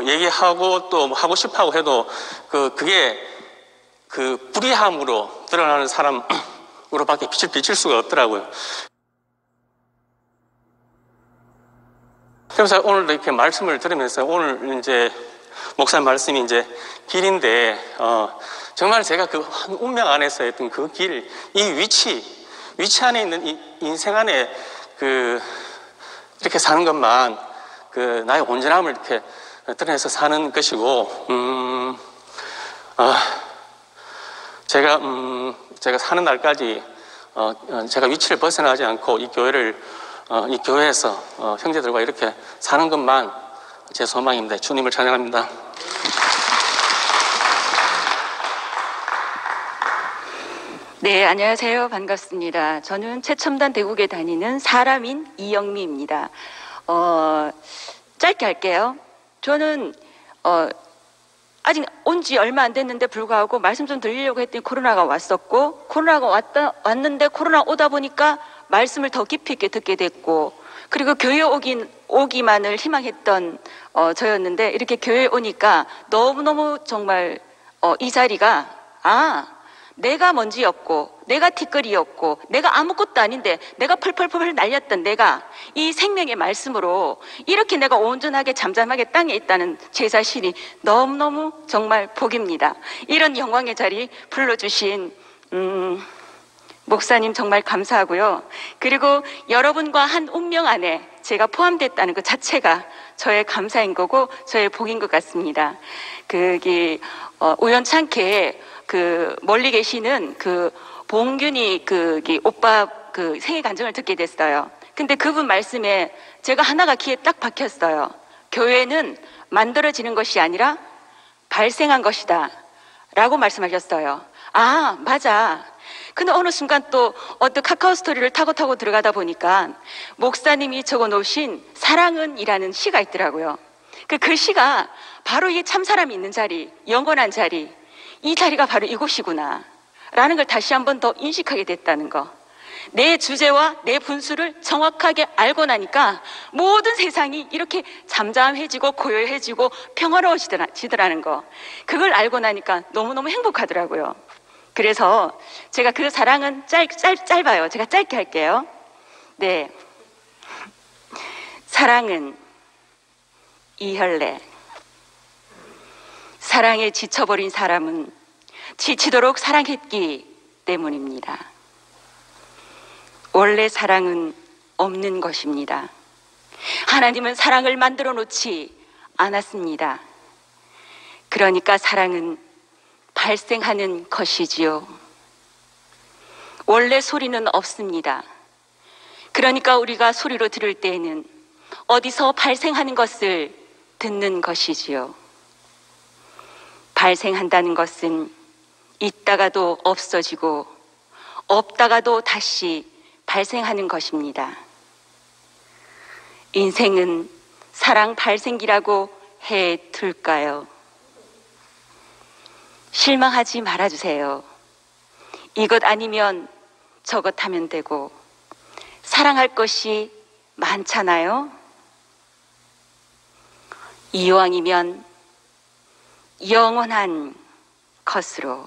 얘기하고 또 하고 싶어 하고 해도 그게 불의함으로 드러나는 사람으로밖에 빛을 비칠 수가 없더라고요. 그래서 오늘 이렇게 말씀을 들으면서 오늘 이제 목사님 말씀이 이제 길인데 정말 제가 그 운명 안에서 했던 그 길, 이 위치 안에 있는 이 인생 안에 이렇게 사는 것만 나의 온전함을 이렇게 드러내서 사는 것이고 제가 사는 날까지 제가 위치를 벗어나지 않고 이 교회에서 형제들과 이렇게 사는 것만 제 소망입니다. 주님을 찬양합니다. 네, 안녕하세요. 반갑습니다. 저는 최첨단 대국에 다니는 사람인 이영미입니다. 짧게 할게요. 저는 아직 온 지 얼마 안 됐는데 불구하고 말씀 좀 드리려고 했더니 코로나가 왔었고, 코로나가 왔는데 코로나 오다 보니까 말씀을 더 깊이 있게 듣게 됐고, 그리고 교회 오기만을 희망했던 저였는데 이렇게 교회에 오니까 너무너무 정말 이 자리가 내가 먼지였고 내가 티끌이었고 내가 아무것도 아닌데 내가 펄펄펄 날렸던 내가 이 생명의 말씀으로 이렇게 내가 온전하게 잠잠하게 땅에 있다는 제 자신이 너무너무 정말 복입니다. 이런 영광의 자리 불러주신 목사님 정말 감사하고요. 그리고 여러분과 한 운명 안에 제가 포함됐다는 것 자체가 저의 감사인 거고 저의 복인 것 같습니다. 우연찮게 멀리 계시는 봉균이 오빠 생애 간증을 듣게 됐어요. 근데 그분 말씀에 제가 하나가 귀에 딱 박혔어요. 교회는 만들어지는 것이 아니라 발생한 것이다 라고 말씀하셨어요. 맞아. 근데 어느 순간 또 어떤 카카오 스토리를 타고 들어가다 보니까 목사님이 적어 놓으신 사랑은 이라는 시가 있더라고요. 그 시가 바로 이 참사람이 있는 자리, 영원한 자리, 이 자리가 바로 이곳이구나 라는 걸 다시 한번 더 인식하게 됐다는 거. 내 주제와 내 분수를 정확하게 알고 나니까 모든 세상이 이렇게 잠잠해지고 고요해지고 평화로워지더라는 거. 그걸 알고 나니까 너무너무 행복하더라고요. 그래서 제가 그 사랑은 짧아요. 제가 짧게 할게요. 네. 사랑은 이혈래. 사랑에 지쳐버린 사람은 지치도록 사랑했기 때문입니다. 원래 사랑은 없는 것입니다. 하나님은 사랑을 만들어 놓지 않았습니다. 그러니까 사랑은 발생하는 것이지요. 원래 소리는 없습니다. 그러니까 우리가 소리로 들을 때에는 어디서 발생하는 것을 듣는 것이지요. 발생한다는 것은 있다가도 없어지고 없다가도 다시 발생하는 것입니다. 인생은 사랑 발생기라고 해 둘까요? 실망하지 말아주세요. 이것 아니면 저것 하면 되고 사랑할 것이 많잖아요. 이왕이면 영원한 것으로.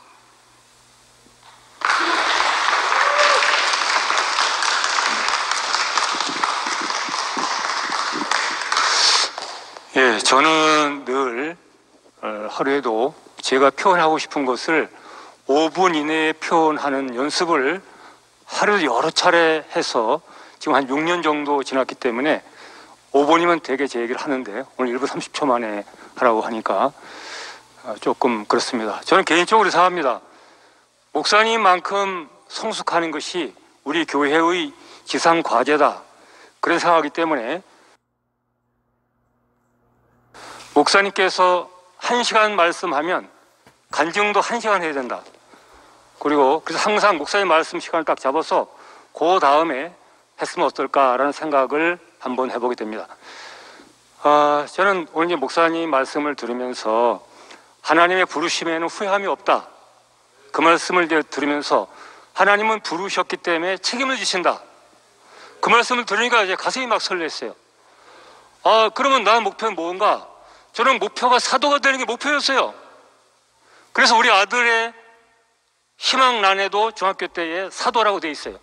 예, 저는 늘 하루에도 제가 표현하고 싶은 것을 5분 이내에 표현하는 연습을 하루 여러 차례 해서 지금 한 6년 정도 지났기 때문에 5분이면 되게 제 얘기를 하는데 오늘 1분 30초 만에 하라고 하니까 조금 그렇습니다. 저는 개인적으로 생각합니다. 목사님만큼 성숙하는 것이 우리 교회의 지상 과제다. 그런 생각하기 때문에 목사님께서 1시간 말씀하면 간증도 1시간 해야 된다. 그리고 그래서 항상 목사님 말씀 시간을 딱 잡아서 그 다음에 했으면 어떨까라는 생각을 한번 해보게 됩니다. 저는 오늘 이제 목사님 말씀을 들으면서 하나님의 부르심에는 후회함이 없다. 그 말씀을 이제 들으면서 하나님은 부르셨기 때문에 책임을 지신다. 그 말씀을 들으니까 이제 가슴이 막 설렜어요. 그러면 나의 목표는 뭔가? 저는 목표가 사도가 되는 게 목표였어요. 그래서 우리 아들의 희망란에도 중학교 때에 사도라고 돼 있어요.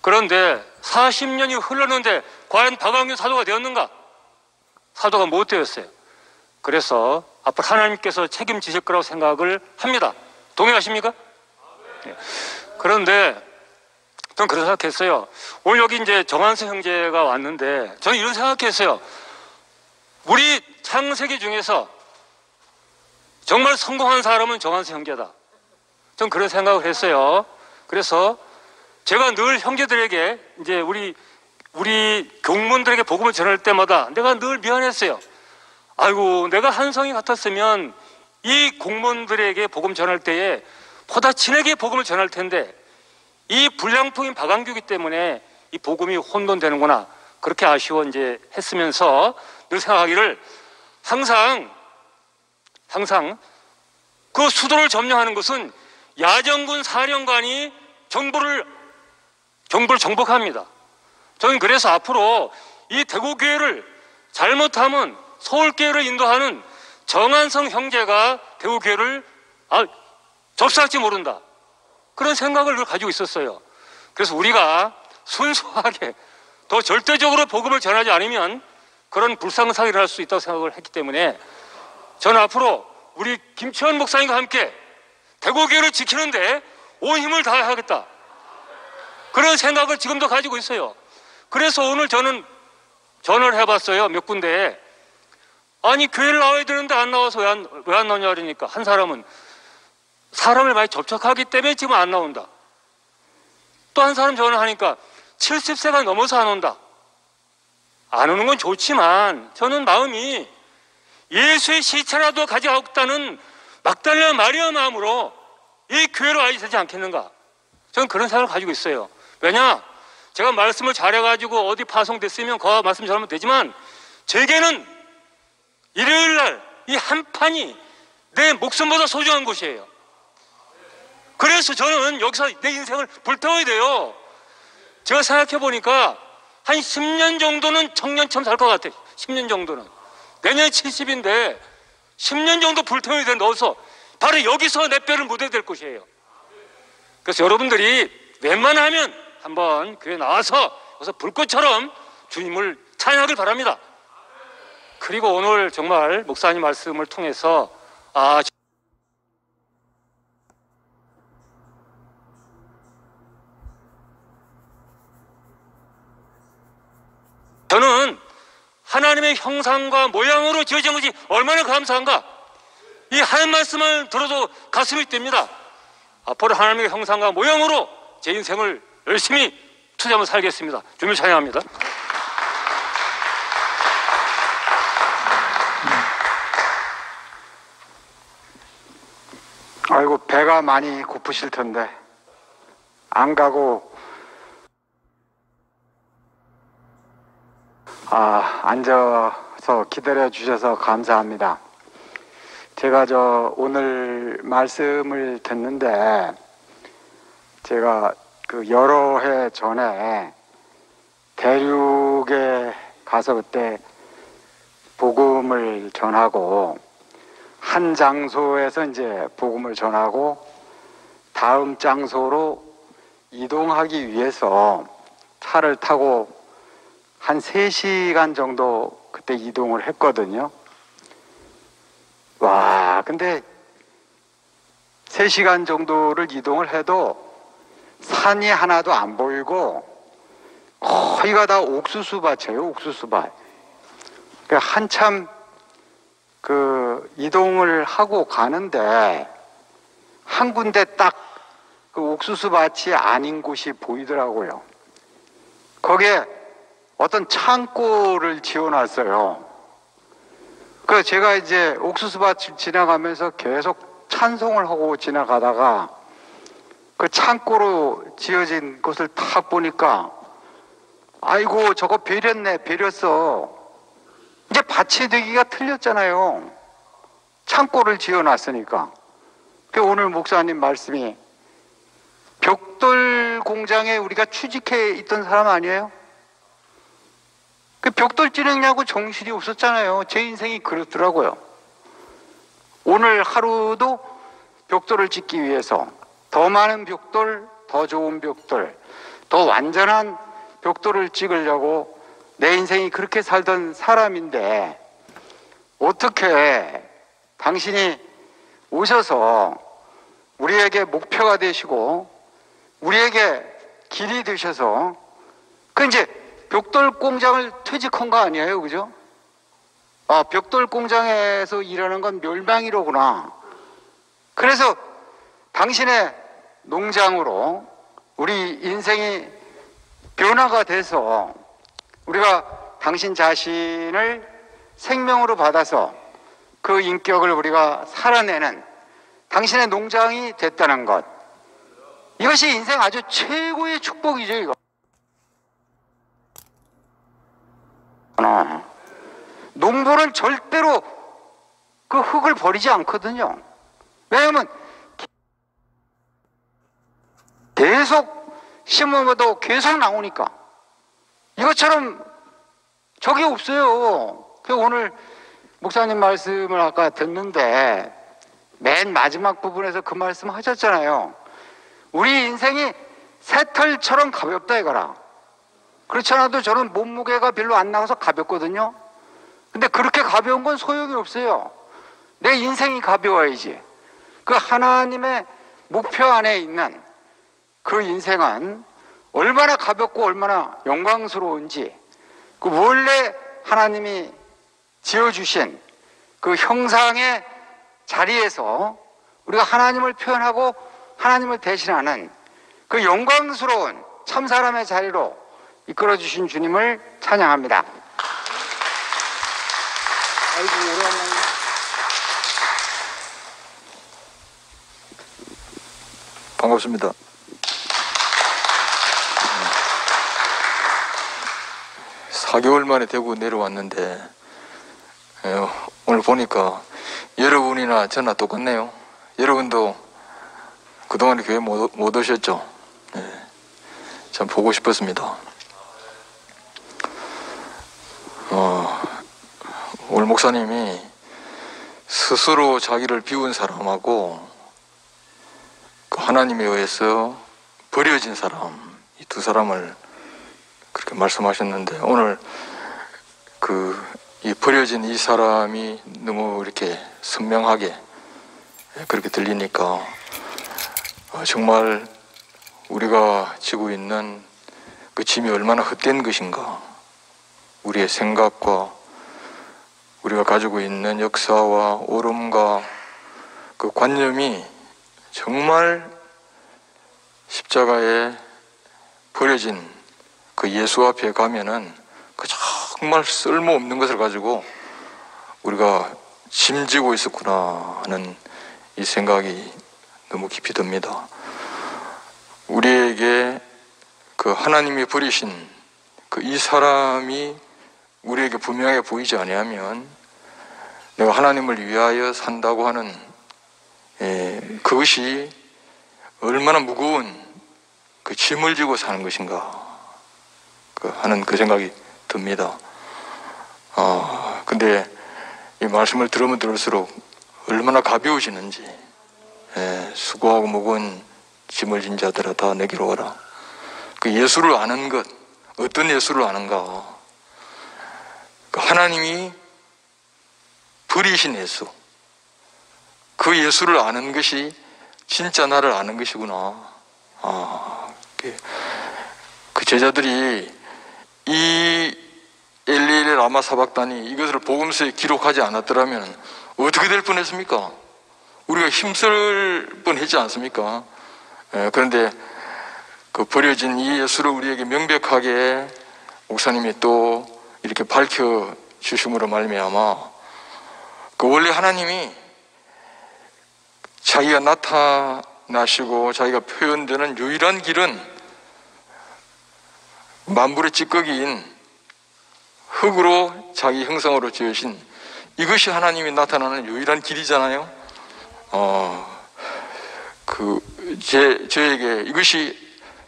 그런데 40년이 흘렀는데 과연 박완규 사도가 되었는가? 사도가 못 되었어요. 그래서 앞으로 하나님께서 책임지실 거라고 생각을 합니다. 동의하십니까? 네. 그런데 저는 그런 생각했어요. 오늘 여기 이제 정한수 형제가 왔는데 저는 이런 생각했어요. 우리 창세기 중에서 정말 성공한 사람은 정한수 형제다. 전 그런 생각을 했어요. 그래서 제가 늘 형제들에게 이제 우리 교문들에게 복음을 전할 때마다 내가 늘 미안했어요. 아이고, 내가 한성이 같았으면 이 공무원들에게 복음 전할 때에 보다 진하게 복음을 전할 텐데 이 불량풍인 박완규이기 때문에 이 복음이 혼돈되는구나. 그렇게 아쉬워 이제 했으면서 늘 생각하기를 항상 그 수도를 점령하는 것은 야정군 사령관이 정보를 정복합니다. 저는 그래서 앞으로 이 대구교회를 잘못하면 서울교회를 인도하는 정한성 형제가 대구교회를 접수할지 모른다. 그런 생각을 늘 가지고 있었어요. 그래서 우리가 순수하게 더 절대적으로 복음을 전하지 않으면 그런 불상사가 일어날 수 있다고 생각을 했기 때문에 저는 앞으로 우리 김치원 목사님과 함께 대구교회를 지키는데 온 힘을 다하겠다. 그런 생각을 지금도 가지고 있어요. 그래서 오늘 저는 전화를 해봤어요. 몇 군데에. 아니, 교회를 나와야 되는데 안 나와서 왜 안 나오냐 그러니까 한 사람은 사람을 많이 접촉하기 때문에 지금 안 나온다. 또 한 사람 전화하니까 70세가 넘어서 안 온다. 안 오는 건 좋지만 저는 마음이 예수의 시체라도 가져가겠다는 막달라 마리아 마음으로 이 교회로 와야 되지 않겠는가. 저는 그런 생각을 가지고 있어요. 왜냐? 제가 말씀을 잘해가지고 어디 파송됐으면 그 말씀 전하면 되지만 제게는 일요일날 이 한 판이 내 목숨보다 소중한 곳이에요. 그래서 저는 여기서 내 인생을 불태워야 돼요. 제가 생각해 보니까 한 10년 정도는 청년처럼 살 것 같아요. 10년 정도는. 내년에 70인데 10년 정도 불태워야 돼. 넣어서 바로 여기서 내 뼈를 묻어야 될 곳이에요. 그래서 여러분들이 웬만하면 한번 교회 나와서 여기서 불꽃처럼 주님을 찬양하길 바랍니다. 그리고 오늘 정말 목사님 말씀을 통해서 저는 하나님의 형상과 모양으로 지어진 것이 얼마나 감사한가. 이 한 말씀을 들어도 가슴이 뜁니다. 앞으로 하나님의 형상과 모양으로 제 인생을 열심히 투자하며 살겠습니다. 주님을 찬양합니다. 아이고, 배가 많이 고프실 텐데 안 가고 앉아서 기다려 주셔서 감사합니다. 제가 오늘 말씀을 듣는데 제가 그 여러 해 전에 대륙에 가서 그때 복음을 전하고 한 장소에서 이제 복음을 전하고 다음 장소로 이동하기 위해서 차를 타고 한 3시간 정도 그때 이동을 했거든요. 와, 근데 3시간 정도를 이동을 해도 산이 하나도 안 보이고 거의가 다 옥수수밭이에요. 옥수수밭. 한참 그 이동을 하고 가는데 한 군데 딱 그 옥수수밭이 아닌 곳이 보이더라고요. 거기에 어떤 창고를 지어놨어요. 그 제가 이제 옥수수밭을 지나가면서 계속 찬송을 하고 지나가다가 그 창고로 지어진 곳을 딱 보니까 아이고 저거 배렸네, 배렸어. 이제 밭이 되기가 틀렸잖아요. 창고를 지어놨으니까. 오늘 목사님 말씀이 벽돌 공장에 우리가 취직해 있던 사람 아니에요? 그 벽돌 찌르냐고 정신이 없었잖아요. 제 인생이 그렇더라고요. 오늘 하루도 벽돌을 짓기 위해서 더 많은 벽돌, 더 좋은 벽돌, 더 완전한 벽돌을 찍으려고 내 인생이 그렇게 살던 사람인데 어떻게 당신이 오셔서 우리에게 목표가 되시고 우리에게 길이 되셔서 그 이제 벽돌 공장을 퇴직한 거 아니에요, 그죠? 아, 벽돌 공장에서 일하는 건 멸망이로구나. 그래서 당신의 농장으로 우리 인생이 변화가 돼서 우리가 당신 자신을 생명으로 받아서 그 인격을 우리가 살아내는 당신의 농장이 됐다는 것. 이것이 인생 아주 최고의 축복이죠, 이거. 농부는 절대로 그 흙을 버리지 않거든요. 왜냐하면 계속 심어도 계속 나오니까. 이것처럼 적이 없어요. 오늘 목사님 말씀을 아까 듣는데 맨 마지막 부분에서 그 말씀 하셨잖아요. 우리 인생이 새털처럼 가볍다 이거라. 그렇지 않아도 저는 몸무게가 별로 안 나가서 가볍거든요. 근데 그렇게 가벼운 건 소용이 없어요. 내 인생이 가벼워야지. 그 하나님의 목표 안에 있는 그 인생은 얼마나 가볍고 얼마나 영광스러운지, 그 원래 하나님이 지어주신 그 형상의 자리에서 우리가 하나님을 표현하고 하나님을 대신하는 그 영광스러운 참사람의 자리로 이끌어주신 주님을 찬양합니다. 아이고, 오랜만에. 반갑습니다. 4개월 만에 대구 내려왔는데 오늘 보니까 여러분이나 저나 똑같네요. 여러분도 그동안에 교회 못 오셨죠? 참 보고 싶었습니다. 오늘 목사님이 스스로 자기를 비운 사람하고 그 하나님에 의해서 버려진 사람, 이 두 사람을 그렇게 말씀하셨는데, 오늘 이 버려진 이 사람이 너무 이렇게 선명하게 그렇게 들리니까 정말 우리가 지고 있는 그 짐이 얼마나 헛된 것인가, 우리의 생각과 우리가 가지고 있는 역사와 오름과 그 관념이 정말 십자가에 버려진 그 예수 앞에 가면은 그 정말 쓸모없는 것을 가지고 우리가 짐지고 있었구나 하는 이 생각이 너무 깊이 듭니다. 우리에게 그 하나님이 버리신 그 이 사람이 우리에게 분명하게 보이지 아니하면 내가 하나님을 위하여 산다고 하는 그것이 얼마나 무거운 그 짐을 지고 사는 것인가 하는 그 생각이 듭니다. 근데 이 말씀을 들으면 들을수록 얼마나 가벼워지는지. 수고하고 무거운 짐을 진 자들아 다 내게로 오라. 그 예수를 아는 것, 어떤 예수를 아는가, 하나님이 버리신 예수, 그 예수를 아는 것이 진짜 나를 아는 것이구나. 그 제자들이 이 엘리엘의 라마 사박단이 이것을 복음서에 기록하지 않았더라면 어떻게 될 뻔했습니까? 우리가 힘쓸 뻔했지 않습니까? 그런데 그 버려진 이 예수를 우리에게 명백하게 목사님이 또 이렇게 밝혀 주심으로 말미암아 그 원래 하나님이 자기가 나타나시고 자기가 표현되는 유일한 길은 만물의 찌꺼기인 흙으로 자기 형상으로 지으신 이것이 하나님이 나타나는 유일한 길이잖아요. 저에게 이것이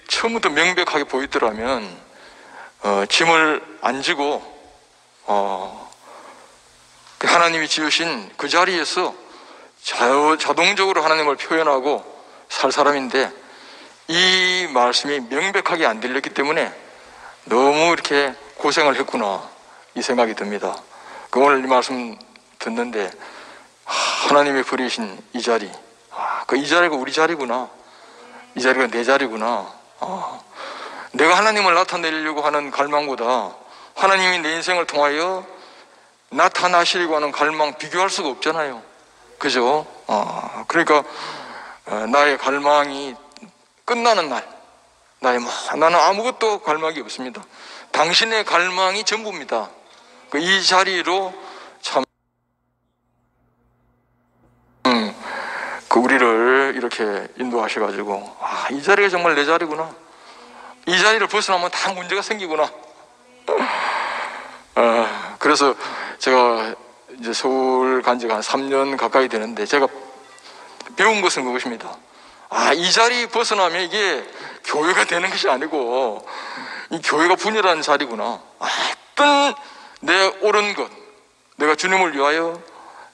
처음부터 명백하게 보이더라면 짐을 안 지고 하나님이 지으신 그 자리에서 자동적으로 하나님을 표현하고 살 사람인데 이 말씀이 명백하게 안 들렸기 때문에 너무 이렇게 고생을 했구나 이 생각이 듭니다. 오늘 이 말씀 듣는데 하나님이 버리신 이 자리, 이 자리가 우리 자리구나, 이 자리가 내 자리구나. 내가 하나님을 나타내려고 하는 갈망보다 하나님이 내 인생을 통하여 나타나시려고 하는 갈망 비교할 수가 없잖아요. 그죠? 그러니까 나의 갈망이 끝나는 날, 나는 아무것도 갈망이 없습니다. 당신의 갈망이 전부입니다. 이 자리로 참 우리를 이렇게 인도하셔가지고 이 자리가 정말 내 자리구나, 이 자리를 벗어나면 다 문제가 생기구나. 그래서 제가 이제 서울 간 지가 한 3년 가까이 되는데 제가 배운 것은 그것입니다. 이 자리 벗어나면 이게 교회가 되는 것이 아니고 이 교회가 분열하는 자리구나. 어떤 내 옳은 것, 내가 주님을 위하여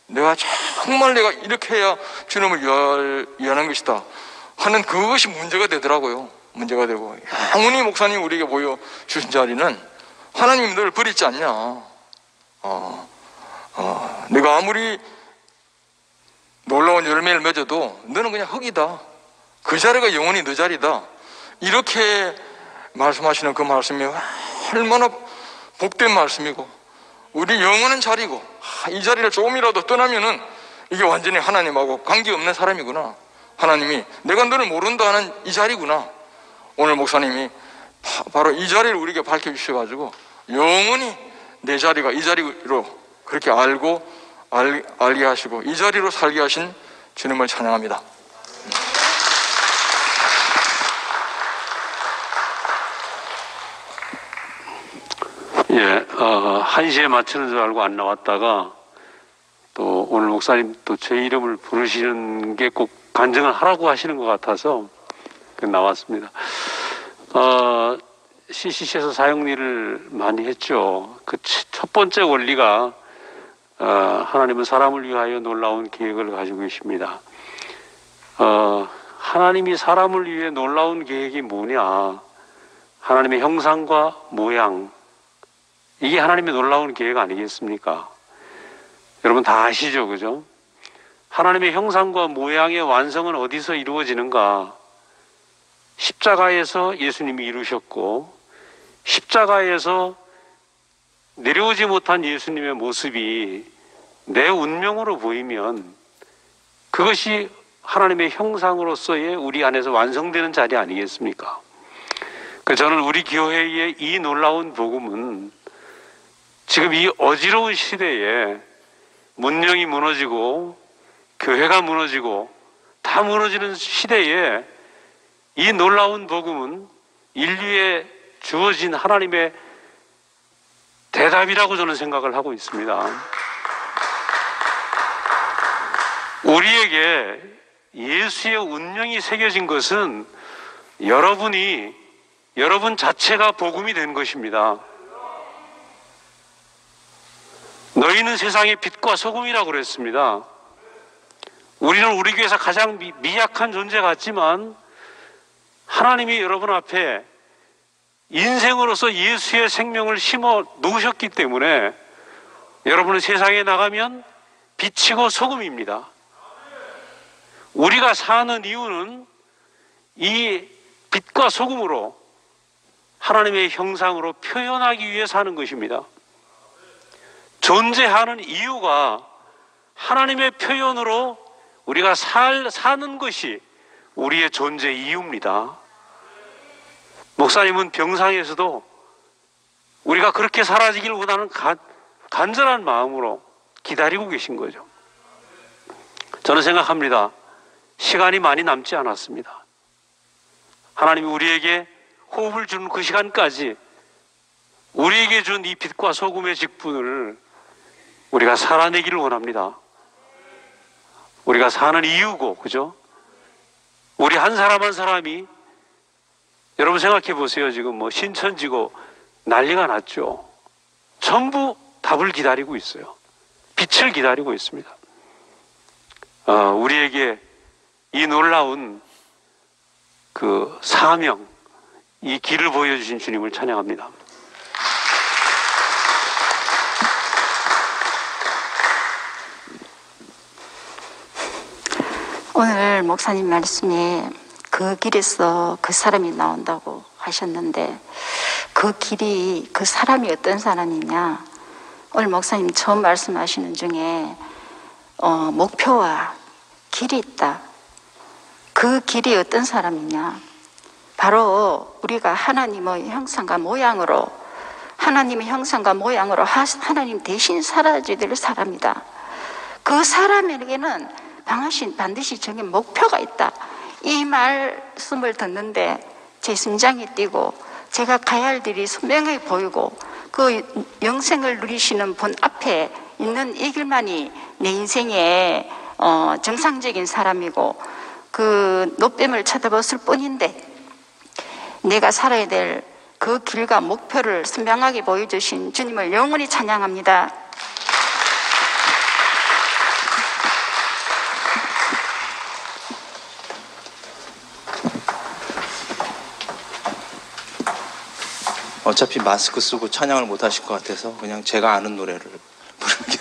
내가 정말 내가 이렇게 해야 주님을 위하는 것이다 하는 그것이 문제가 되더라고요. 문제가 되고 영원히 목사님 우리에게 보여주신 자리는 하나님 널 버리지 않냐. 내가 아무리 놀라운 열매를 맺어도 너는 그냥 흙이다. 그 자리가 영원히 너 자리다. 이렇게 말씀하시는 그 말씀이 얼마나 복된 말씀이고 우리 영원한 자리고 이 자리를 조금이라도 떠나면은 이게 완전히 하나님하고 관계없는 사람이구나. 하나님이 내가 너를 모른다 하는 이 자리구나. 오늘 목사님이 바로 이 자리를 우리에게 밝혀주셔가지고 영원히 내 자리가 이 자리로 그렇게 알게 하시고 이 자리로 살게 하신 주님을 찬양합니다. 예, 1시에 맞추는 줄 알고 안 나왔다가 또 오늘 목사님 또 제 이름을 부르시는 게 꼭 간증을 하라고 하시는 것 같아서 나왔습니다. CCC에서 사형리를 많이 했죠. 그 첫 번째 원리가 하나님은 사람을 위하여 놀라운 계획을 가지고 계십니다. 하나님이 사람을 위해 놀라운 계획이 뭐냐? 하나님의 형상과 모양, 이게 하나님의 놀라운 계획 아니겠습니까? 여러분 다 아시죠, 그죠? 하나님의 형상과 모양의 완성은 어디서 이루어지는가? 십자가에서 예수님이 이루셨고 십자가에서 내려오지 못한 예수님의 모습이 내 운명으로 보이면 그것이 하나님의 형상으로서의 우리 안에서 완성되는 자리 아니겠습니까? 저는 우리 교회의 이 놀라운 복음은 지금 이 어지러운 시대에 문명이 무너지고 교회가 무너지고 다 무너지는 시대에 이 놀라운 복음은 인류에 주어진 하나님의 대답이라고 저는 생각을 하고 있습니다. 우리에게 예수의 운명이 새겨진 것은 여러분 자체가 복음이 된 것입니다. 너희는 세상의 빛과 소금이라고 그랬습니다. 우리는 우리 교회에서 가장 미약한 존재 같지만 하나님이 여러분 앞에 인생으로서 예수의 생명을 심어 놓으셨기 때문에 여러분은 세상에 나가면 빛이고 소금입니다. 우리가 사는 이유는 이 빛과 소금으로 하나님의 형상으로 표현하기 위해 사는 것입니다. 존재하는 이유가 하나님의 표현으로 우리가 사는 것이 우리의 존재 이유입니다. 목사님은 병상에서도 우리가 그렇게 사라지길 원하는 간절한 마음으로 기다리고 계신 거죠. 저는 생각합니다. 시간이 많이 남지 않았습니다. 하나님이 우리에게 호흡을 주는 그 시간까지 우리에게 준 이 빛과 소금의 직분을 우리가 살아내기를 원합니다. 우리가 사는 이유고, 그죠? 우리 한 사람 한 사람이, 여러분 생각해 보세요. 지금 뭐 신천지고 난리가 났죠. 전부 답을 기다리고 있어요. 빛을 기다리고 있습니다. 우리에게 이 놀라운 그 사명, 이 길을 보여주신 주님을 찬양합니다. 오늘 목사님 말씀에 그 길에서 그 사람이 나온다고 하셨는데, 그 길이, 그 사람이 어떤 사람이냐, 오늘 목사님 처음 말씀하시는 중에 목표와 길이 있다. 그 길이 어떤 사람이냐, 바로 우리가 하나님의 형상과 모양으로, 하나님의 형상과 모양으로 하나님 대신 살아야 될 사람이다. 그 사람에게는 반드시 정해 목표가 있다. 이 말씀을 듣는데 제 심장이 뛰고, 제가 가야 할 길이 선명하게 보이고, 그 영생을 누리시는 분 앞에 있는 이 길만이 내 인생의 정상적인 사람이고, 그 노뱀을 쳐다봤을 뿐인데, 내가 살아야 될 그 길과 목표를 선명하게 보여주신 주님을 영원히 찬양합니다. 어차피 마스크 쓰고 찬양을 못 하실 것 같아서 그냥 제가 아는 노래를 부르는 게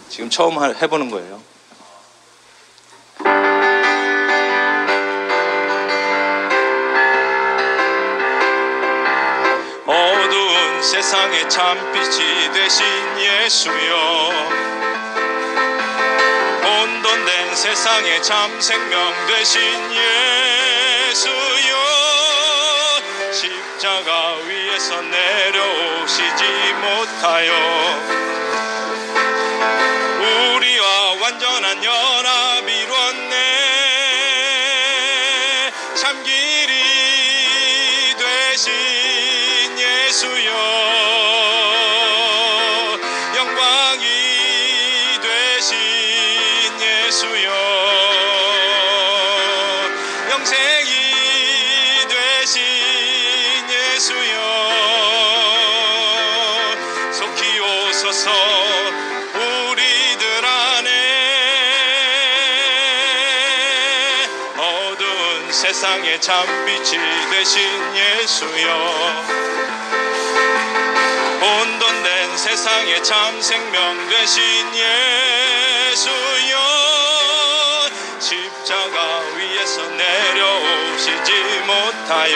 지금 처음 해보는 거예요. 어두운 세상에 참빛이 되신 예수여, 혼돈된 세상에 참 생명 되신 예수여, 십자가 위에서 내려오시지 못하여 우리와 완전한 연합 이뤘네. 참 길이 되신 예수여, 영광이 되신 예수여, 영생이 되신 예수여, 속히 오소서 우리들 안에. 어두운 세상에 참빛이 되신 예수여, 혼돈된 세상에 참 생명 되신 예수여, 십자가 위에서 내려오시지 못하여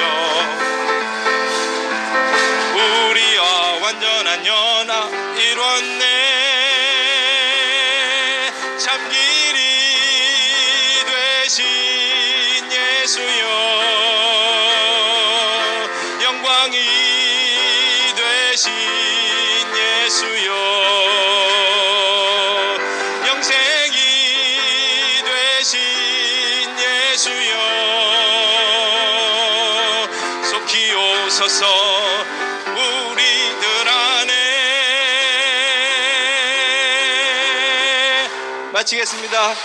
우리와 완전한 연합 이뤘네. 참 길이 되신 예수여, 영광이 되신 예수여, 영생이 되신 예수여, 속히 오소서 우리들 안에. 마치겠습니다.